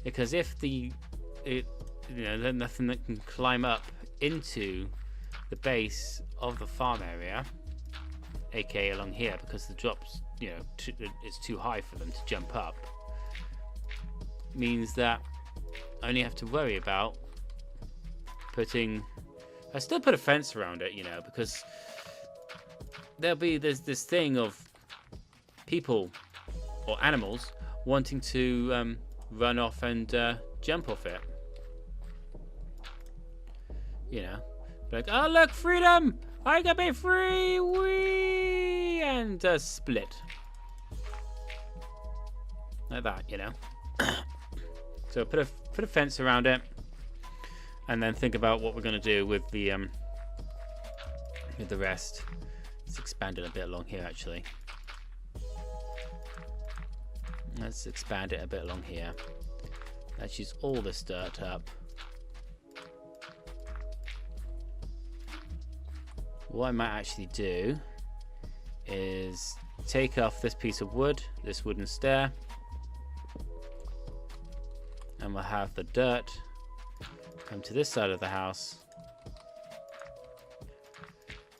because if there's nothing that can climb up into the base of the farm area, aka along here, because the drops, it's too high for them to jump up, means that I only have to worry about I still put a fence around it, because there's this thing of people or animals wanting to run off and jump off it. Like, oh look, freedom! I can be free! Wee! And split. Like that, So put a fence around it, and then think about what we're going to do with the rest. Let's expand it a bit along here, actually. Let's expand it a bit along here. Let's use all this dirt up. What I might actually do is take off this piece of wood, this wooden stair, and we'll have the dirt come to this side of the house.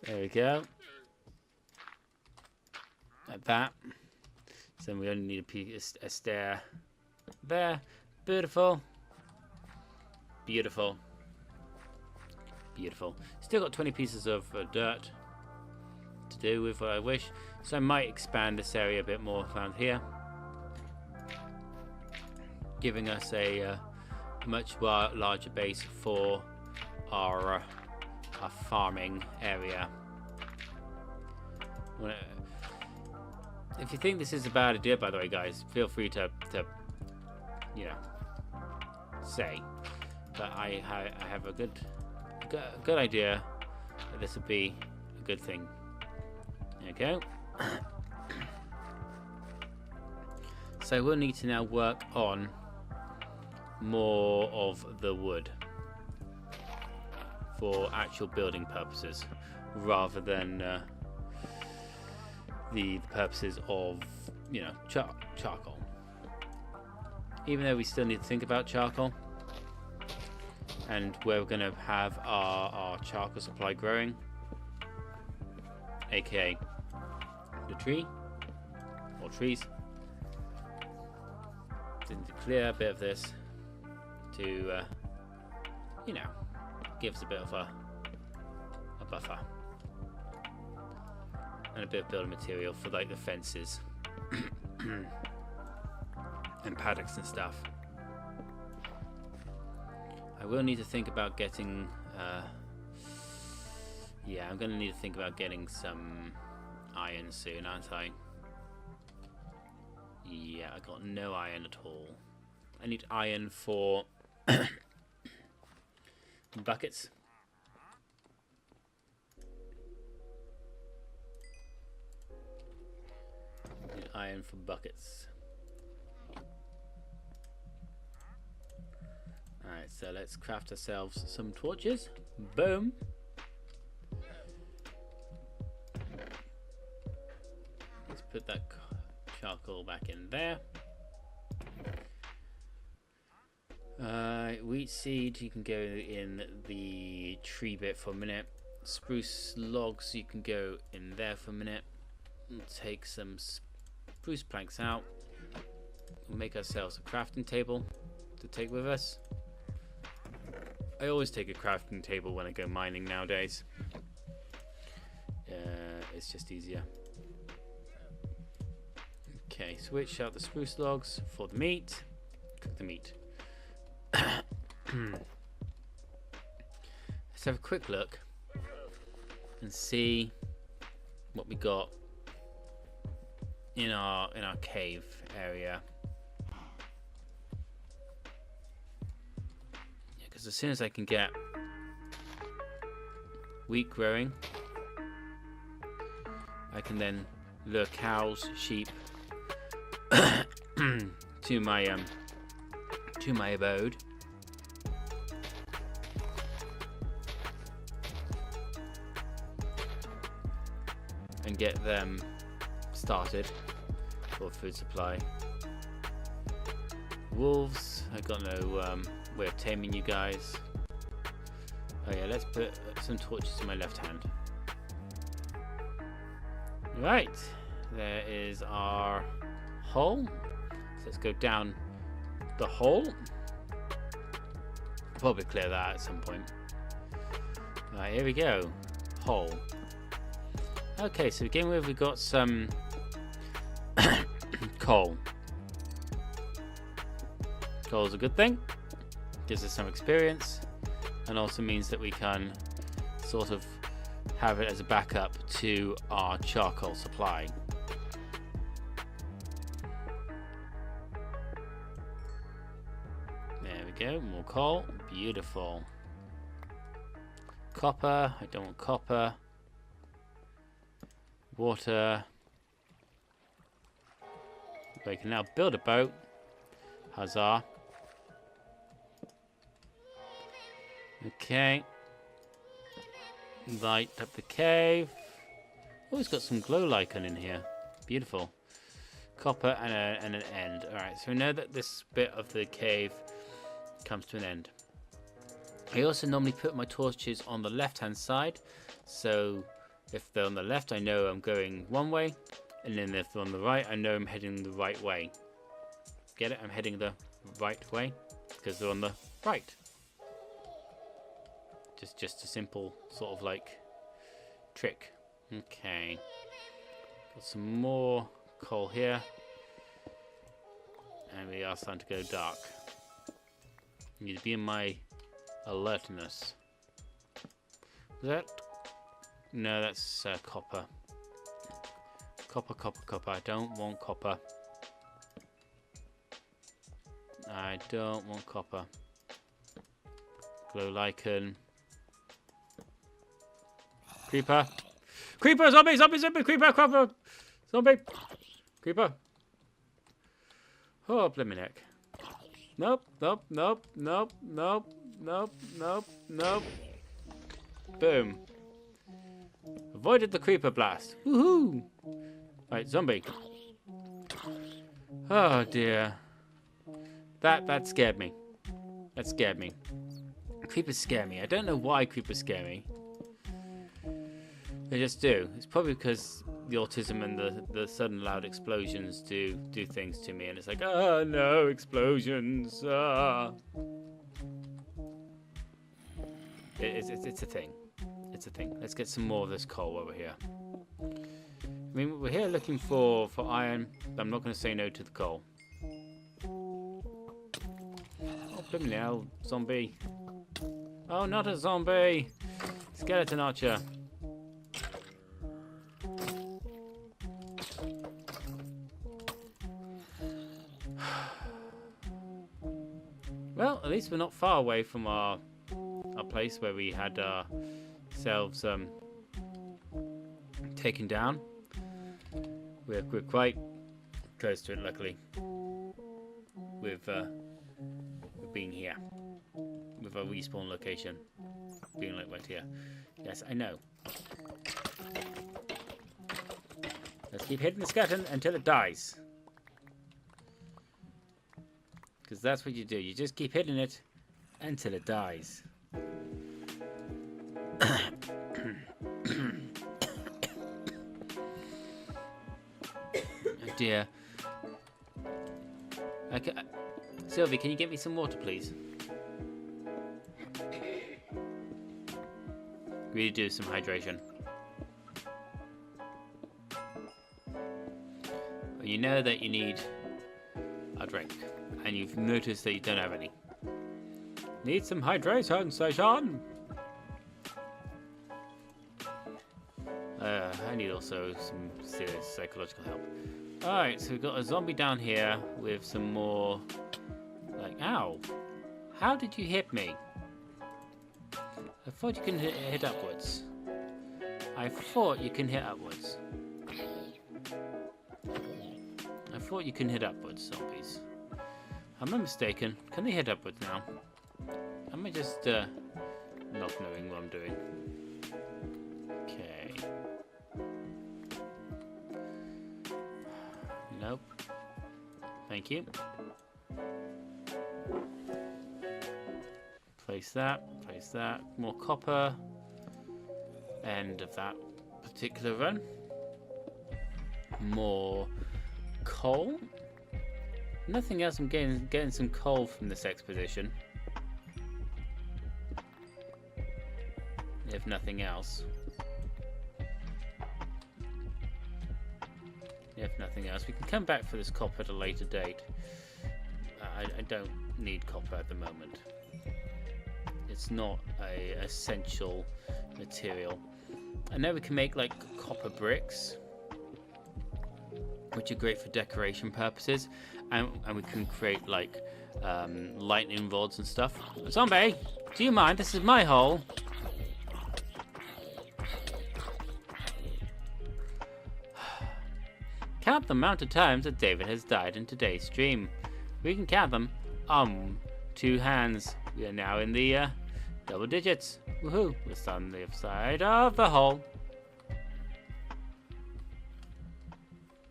There we go. Like that. So then we only need a stair there. Beautiful. Beautiful. Beautiful. Still got 20 pieces of dirt to do with what I wish. So I might expand this area a bit more around here, giving us a much larger base for our farming area. If you think this is a bad idea, by the way, guys, feel free to say. But I have a good idea that this would be a good thing. There you go. So we'll need to now work on more of the wood for actual building purposes, rather than the purposes of charcoal. even though we still need to think about charcoal and where we're going to have our charcoal supply growing, aka the tree or trees. Need to clear a bit of this to, you know, give us a bit of a buffer and a bit of building material for like the fences and paddocks and stuff. I will need to think about getting, yeah, I'm going to need to think about getting some iron soon, aren't I? Yeah, I got no iron at all. I need iron for buckets. I need iron for buckets. Alright, so let's craft ourselves some torches. Boom. Let's put that charcoal back in there. Wheat seed, you can go in the tree bit for a minute. Spruce logs, you can go in there for a minute. We'll take some spruce planks out. We'll make ourselves a crafting table to take with us. I always take a crafting table when I go mining nowadays. It's just easier. Okay, switch out the spruce logs for the meat. Cook the meat. Let's have a quick look and see what we got in our cave area. Yeah, because as soon as I can get wheat growing, I can then lure cows, sheep to my abode. And get them started for food supply. Wolves, I got no way of taming you guys. Oh yeah, let's put some torches in my left hand. Right, there is our hole. So let's go down the hole. Probably clear that at some point. Right, here we go. Hole. Okay, so to begin with, we've got some coal. Coal's a good thing. Gives us some experience, and also means that we can sort of have it as a backup to our charcoal supply. There we go, more coal. Beautiful. Copper, I don't want copper. Water. We can now build a boat. Huzzah. Okay. Light up the cave. Oh, it's got some glow lichen in here. Beautiful. Copper and an end. Alright, so we know that this bit of the cave comes to an end. I also normally put my torches on the left hand side, so if they're on the left I know I'm going one way, and then if they're on the right I know I'm heading the right way. Get it? I'm heading the right way because they're on the right. Just a simple sort of like trick. Okay, got some more coal here, and we are starting to go dark. I need to be in my alertness. Is that? No, that's copper. Copper, copper, copper. I don't want copper. I don't want copper. Glow lichen. Creeper. Creeper! Zombie! Zombie! Zombie! Creeper! Creeper! Zombie! Creeper! Oh, blimey neck. Nope, nope, nope, nope, nope, nope, nope, nope. Boom. Avoided the creeper blast. Woohoo! Right, zombie. Oh dear. That scared me. That scared me. Creepers scare me. I don't know why creepers scare me. They just do. It's probably because the autism and the sudden loud explosions do things to me, and it's like, oh no, explosions. Ah. It's a thing. It's a thing. Let's get some more of this coal over here. I mean, we're here looking for iron, but I'm not going to say no to the coal. Oh, blimey now, zombie. Oh, not a zombie. Skeleton archer. Well, at least we're not far away from our place where we had ourselves taken down. We're quite close to it, luckily. We've been here with our respawn location being like right here. Yes, I know. Let's keep hitting the skeleton until it dies. Because that's what you do. You just keep hitting it until it dies. Oh dear. Okay, Sylvie, can you get me some water, please? Really do some hydration. Well, you know that you need a drink, and you've noticed that you don't have any. Need some hydration, session. I need also some serious psychological help. Alright, so we've got a zombie down here with some more... Like, ow! How did you hit me? I thought you can hit upwards. I thought you can hit upwards. I thought you can hit upwards, zombies. Am I mistaken? Can they hit upwards now? Am I just not knowing what I'm doing? Okay. Nope. Thank you. Place that. Place that. More copper. End of that particular run. More coal. Nothing else. I'm getting some coal from this expedition. If nothing else. If nothing else. We can come back for this copper at a later date. I don't need copper at the moment. It's not a essential material. I know we can make like copper bricks, which are great for decoration purposes, and we can create like lightning rods and stuff. Zombie, do you mind? This is my hole. Count the amount of times that David has died in today's stream. We can count them on 2 hands. We are now in the double digits. Woohoo! We're on the other side of the hole.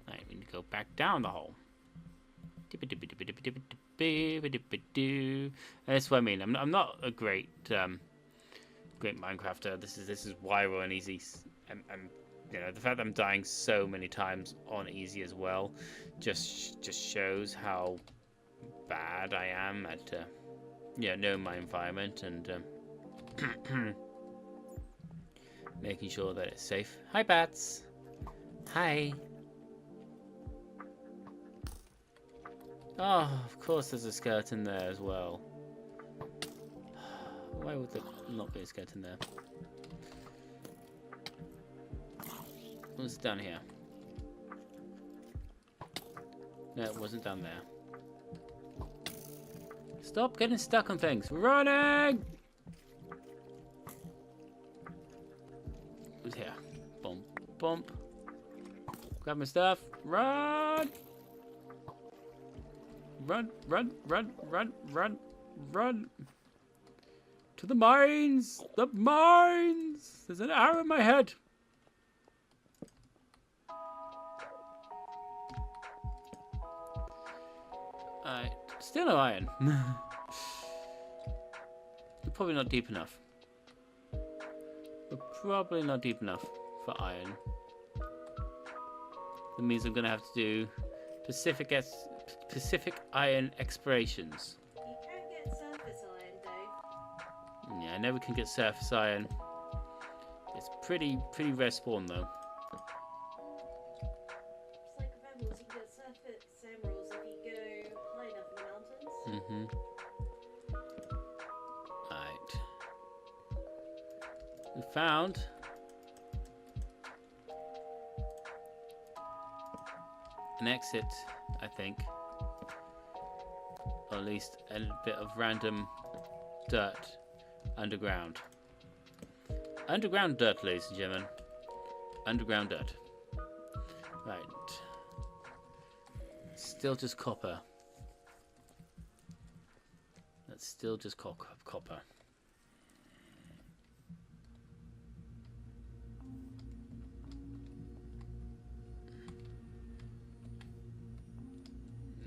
I need to go back down the hole. And that's what I mean. I'm not a great great Minecrafter. This is why we're on easy. And you know, the fact that I'm dying so many times on easy as well just shows how bad I am at knowing my environment and making sure that it's safe. Hi, bats. Hi. Oh, of course there's a skeleton there as well. Why would there not be a skeleton there? What's down here? No, it wasn't down there. Stop getting stuck on things. Running! Who's here? Bump, bump. Grab my stuff. Run! Run, run, run, run, run, run. To the mines! The mines! There's an arrow in my head. Alright. Still no iron. We're probably not deep enough. We're probably not deep enough for iron. That means I'm gonna have to do Pacific iron explorations. You can get surface iron, Dave. Yeah, I know we can get surface iron. It's pretty rare spawn though. It's like emeralds. You can get surface emeralds if you go high enough in the mountains. Right. We found an exit, I think. Or at least a bit of random dirt underground. Underground dirt, ladies and gentlemen. Underground dirt. Right. Still just copper. That's still just copper.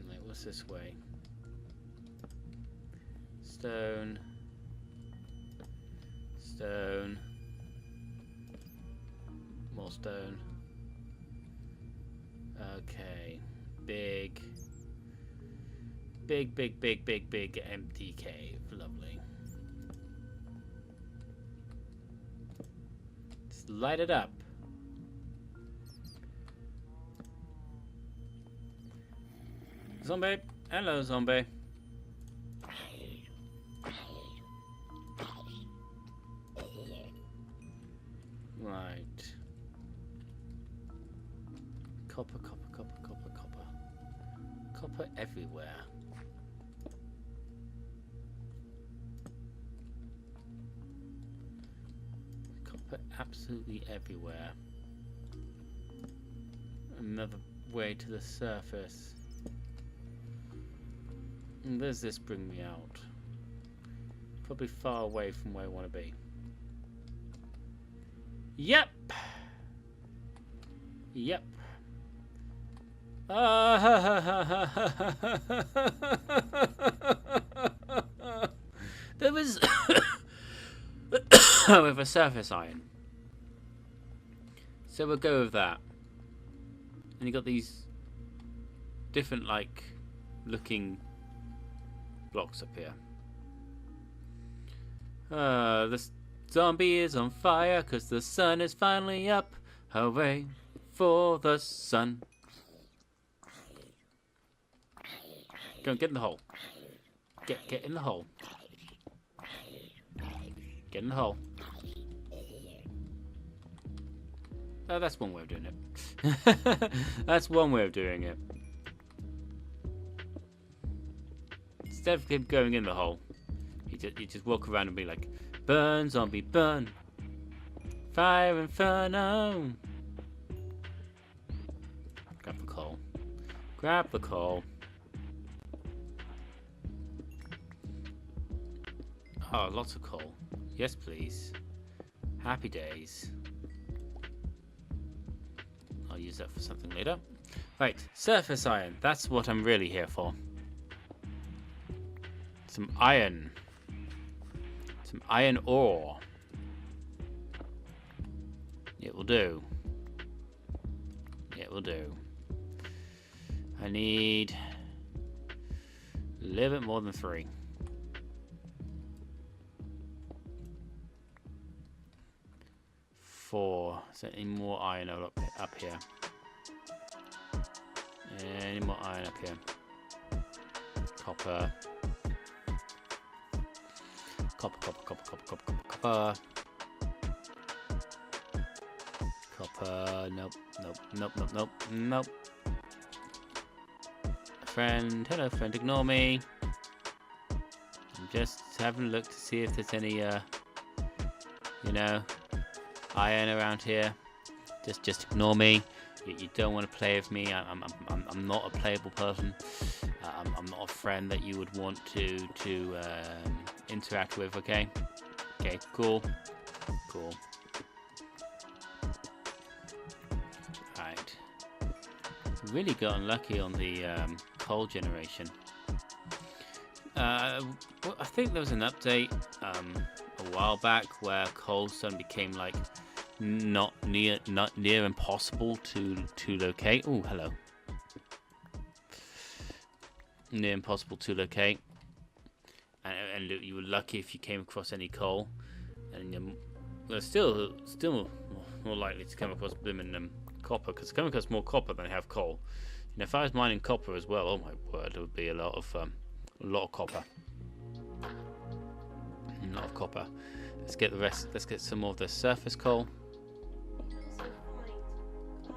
Right, what's this way? Stone. Stone. More stone. Okay. Big empty cave. Lovely. Just light it up. Zombie. Hello, zombie. Right. Copper. Copper everywhere. Copper absolutely everywhere. Another way to the surface. And does this bring me out? Probably far away from where I want to be. Yep. Yep. There was with a surface iron. So we'll go with that. And you got these different like looking blocks up here. The zombie is on fire because the sun is finally up. Hooray for the sun. Go and get in the hole. Get in the hole. Get in the hole. Oh, that's one way of doing it. That's one way of doing it. Instead of him going in the hole, you just walk around and be like, burn, zombie, burn. Fire inferno. Grab the coal. Grab the coal. Oh, lots of coal. Yes, please. Happy days. I'll use that for something later. Right, surface iron. That's what I'm really here for. Some iron. Some iron ore. It will do. It will do. I need a little bit more than 3. 4. Is there any more iron up here? Any more iron up here? Copper. Copper. Nope. Friend, hello friend, ignore me. I'm just having a look to see if there's any, iron around here. Just ignore me. You don't want to play with me. I'm not a playable person. I'm not a friend that you would want to interact with. Okay. Cool. Right. Really got unlucky on the coal generation. Well, I think there was an update a while back where coal suddenly became like not near impossible to locate. Oh, hello. Near impossible to locate, and you were lucky if you came across any coal, and you're still more likely to come across blooming copper, because come across more copper than I have coal. You know, if I was mining copper as well, oh my word, it would be a lot of copper. A lot of copper. Let's get the rest. Let's get some more of the surface coal. You can also find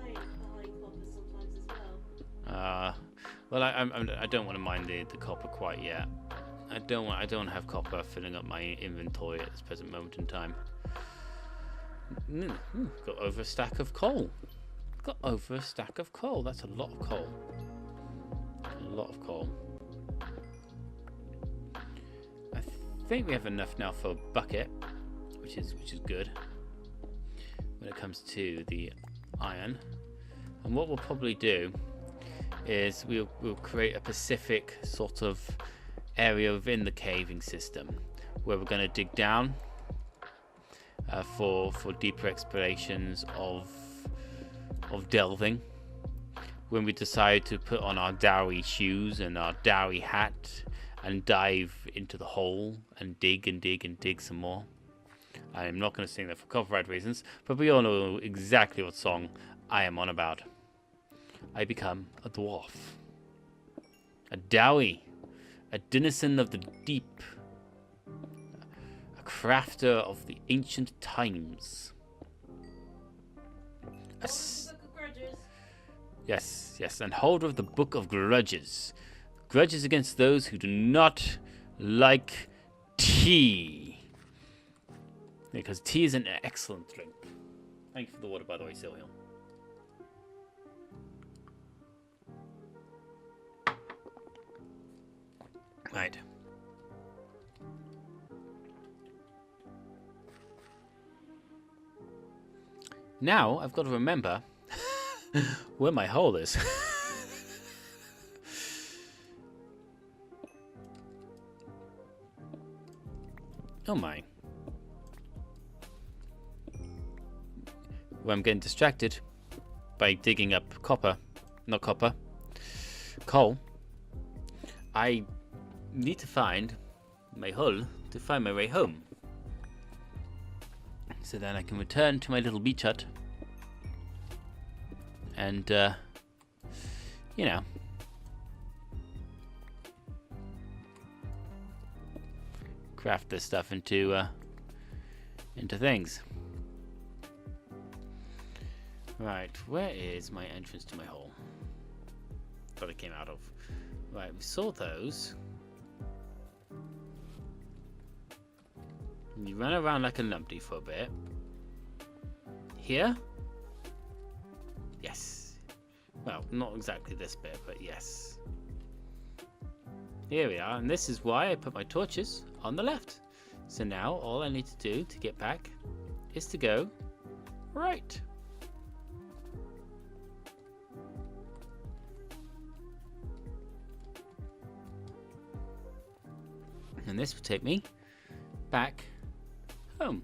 iron behind copper sometimes as well. Well, I don't want to mine the copper quite yet. I don't have copper filling up my inventory at this present moment in time. Got over a stack of coal. Got over a stack of coal. That's a lot of coal. A lot of coal. I think we have enough now for a bucket, which is good. When it comes to the iron, and what we'll probably do is we'll create a specific sort of area within the caving system where we're going to dig down for deeper explorations of delving. When we decide to put on our dowie shoes and our dowie hat and dive into the hole and dig and dig and dig some more. I'm not going to sing that for copyright reasons, but we all know exactly what song I am on about. I become a dwarf, a dowie, a denizen of the deep, a crafter of the ancient times. Yes, and holder of the Book of Grudges. Grudges against those who do not like tea. Because tea is an excellent drink. Thank you for the water, by the way, Sylvia. Right. Now I've got to remember where my hole is. Oh my. Well, I'm getting distracted by digging up coal. I need to find my hole to find my way home. So then I can return to my little beach hut and, you know, craft this stuff into things. Right, where is my entrance to my hole that I came out of? Right, we saw those. You ran around like a numpty for a bit. Here? Yes. Well, not exactly this bit, but yes. Here we are, and this is why I put my torches on the left. So now all I need to do to get back is to go right. And this will take me back home.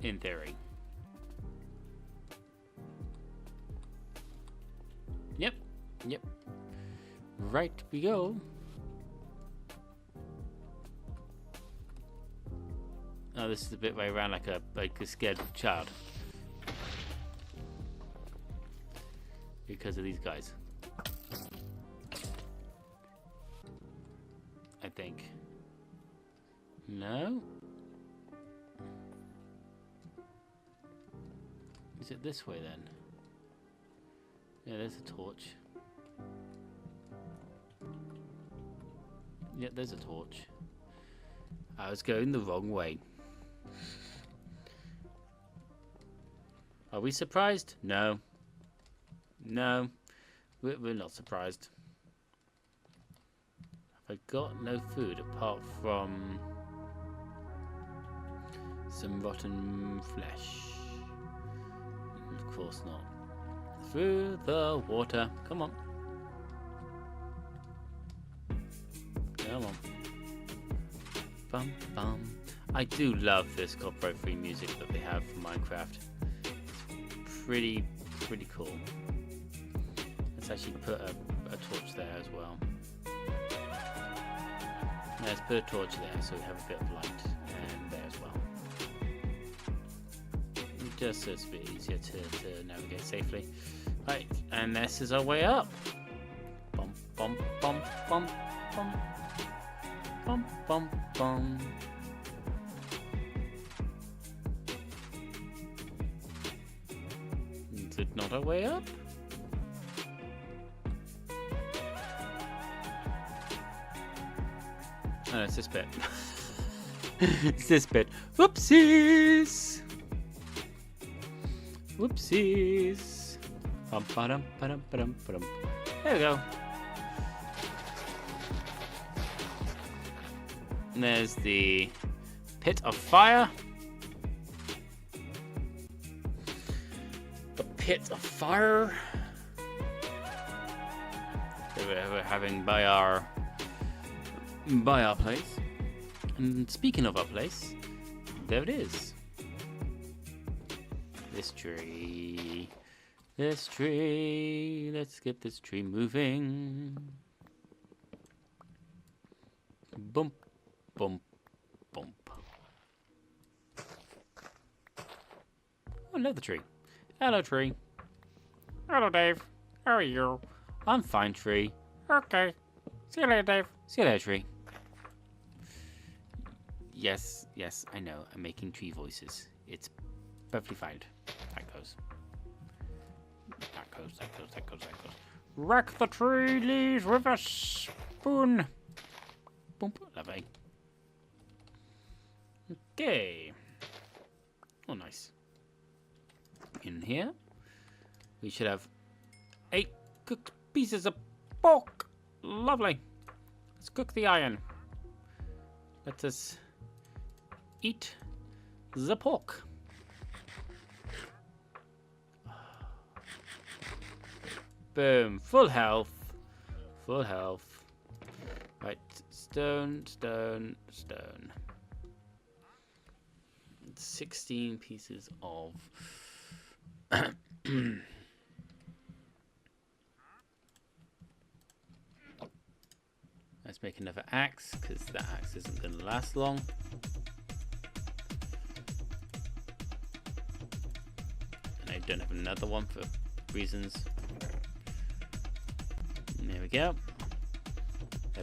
In theory. Yep. Right we go. Oh, this is the bit where I ran like a scared child. Because of these guys. I think. No? Is it this way then? Yeah, there's a torch. Yeah, there's a torch. I was going the wrong way. Are we surprised? No. No. We're not surprised. Have I got no food apart from some rotten flesh? Of course not. Through the water. Come on. Come on. Bum bum. I do love this copyright-free music that they have for Minecraft. It's pretty cool. Let's actually put a torch there as well. Let's put a torch there so we have a bit of light, and there as well. Just so it's a bit easier to navigate safely. Right, and this is our way up. Bum bum bum bum bum bum bum bum. Is it not our way up? Oh, no, it's this bit. It's this bit. Whoopsies! Whoopsies! Bum, ba-dum, ba-dum, ba-dum, ba-dum. There we go. And there's the pit of fire. The pit of fire that we're having by our place. And speaking of our place, there it is. This tree. This tree. Let's get this tree moving. Bump, bump, bump. Oh, another tree. Hello, tree. Hello, Dave. How are you? I'm fine, tree. Okay. See you later, Dave. See you later, tree. Yes, I know. I'm making tree voices. It's perfectly fine. That goes. That goes. Wreck the tree leaves with a spoon. Boom. Lovely. Okay. Oh, nice. In here, we should have 8 cooked pieces of pork. Lovely. Let's cook the iron. Let us eat the pork. Boom. Full health. Full health. Right. Stone. 16 pieces of... Let's make another axe, because that axe isn't going to last long. And I don't have another one for reasons. And there we go.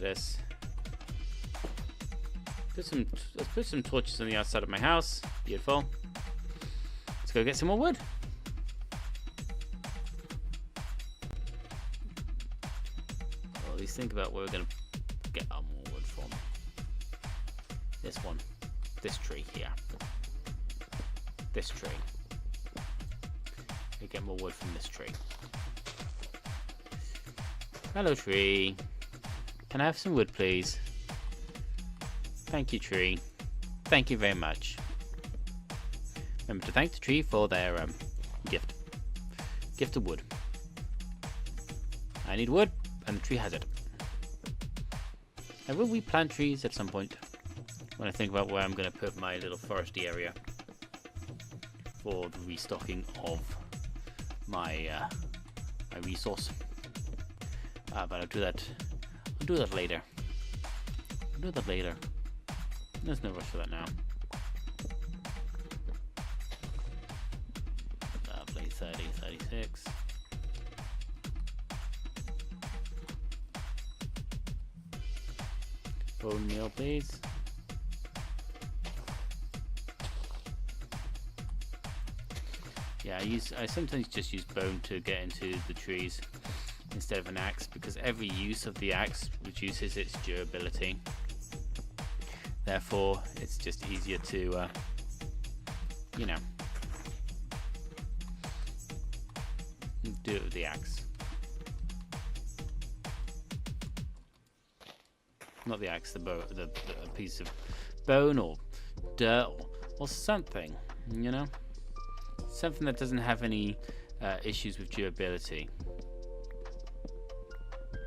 Let's put some torches on the outside of my house. Beautiful. Let's go get some more wood. Well, at least think about where we're going to get our more wood from. This one. This tree here. This tree. We get more wood from this tree. Hello, tree. Can I have some wood, please? Thank you, tree. Thank you very much. Remember to thank the tree for their gift. Gift of wood. I need wood, and the tree has it. And will we plant trees at some point? When I think about where I'm going to put my little foresty area for the restocking of my my resource. But I'll do that. I'll do that later. There's no rush for that now. Lovely. 30, 36. Bone meal, please. Yeah, I sometimes just use bone to get into the trees instead of an axe, because every use of the axe reduces its durability. Therefore, it's just easier to, you know, do it with the axe. Not the axe, the piece of bone or dirt or something, you know? Something that doesn't have any issues with durability.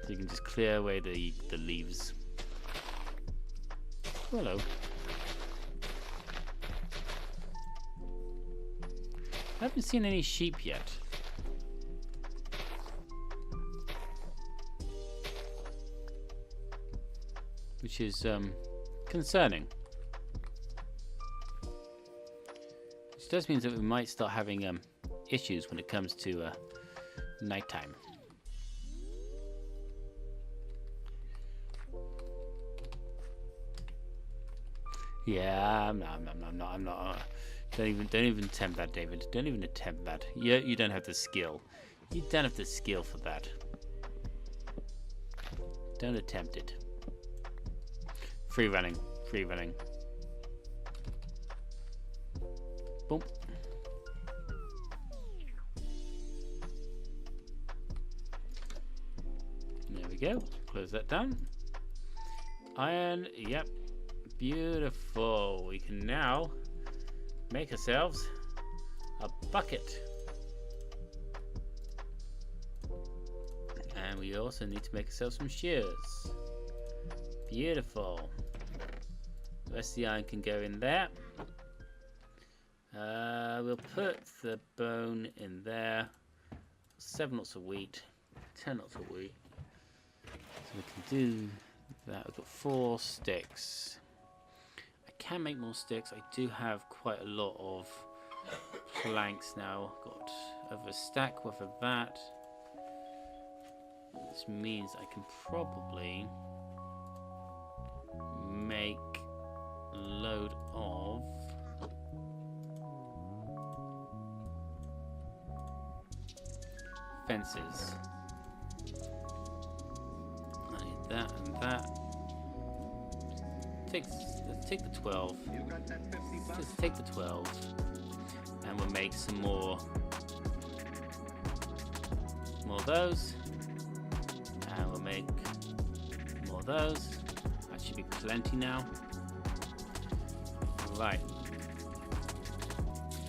So you can just clear away the leaves. Hello. I haven't seen any sheep yet. Which is concerning. Which does mean that we might start having issues when it comes to nighttime. Yeah, I'm not. Don't even attempt that, David. Don't even attempt that. You don't have the skill. You don't have the skill for that. Don't attempt it. Free running. Free running. Boom. There we go. Close that down. Iron. Yep. Beautiful. We can now make ourselves a bucket. And we also need to make ourselves some shears. Beautiful. The rest of the iron can go in there. We'll put the bone in there. 7 lots of wheat. 10 lots of wheat. So we can do that. We've got 4 sticks. I can make more sticks. I do have quite a lot of planks now. Got over a stack worth of that. This means I can probably make a load of fences. I need that and that. Let's take the 12. Just take the 12, and we'll make some more of those, and we'll make more of those. That should be plenty now. Right,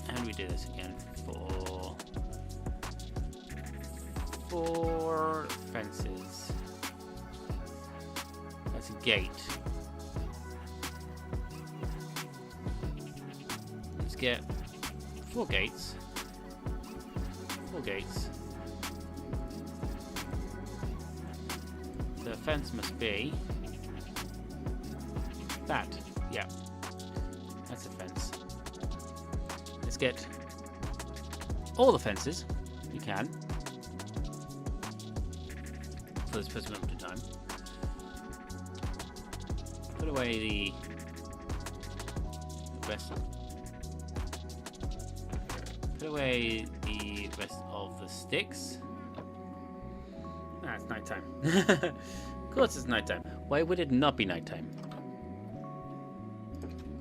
and we do this again for 4 fences. That's a gate. Let's get 4 gates. 4 gates. The fence must be that. Yeah, that's a fence. Let's get all the fences we can for this first moment of time. Put away the rest. Put away the rest of the sticks. Ah, it's nighttime. Of course it's nighttime. Why would it not be nighttime?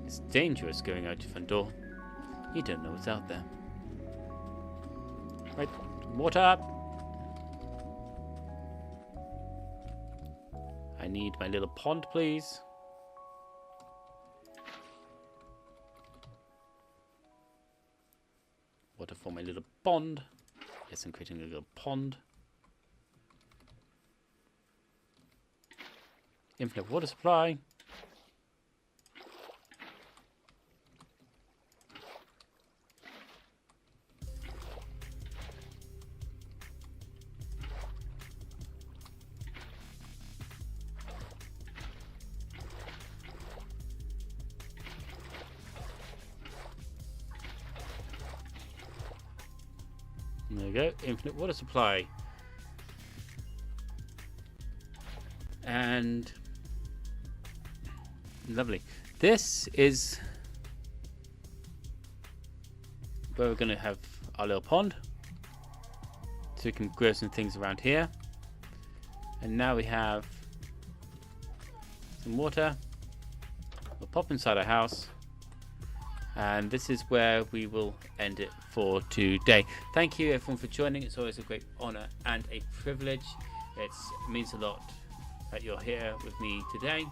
It's dangerous going out your front door. You don't know what's out there. Right, water. I need my little pond, please. Water for my little pond. Yes, I'm creating a little pond. Infinite water supply. There we go, infinite water supply. And lovely. This is where we're going to have our little pond. So we can grow some things around here. And now we have some water. We'll pop inside our house. And this is where we will end it for today. Thank you everyone for joining. It's always a great honor and a privilege. It means a lot that you're here with me today.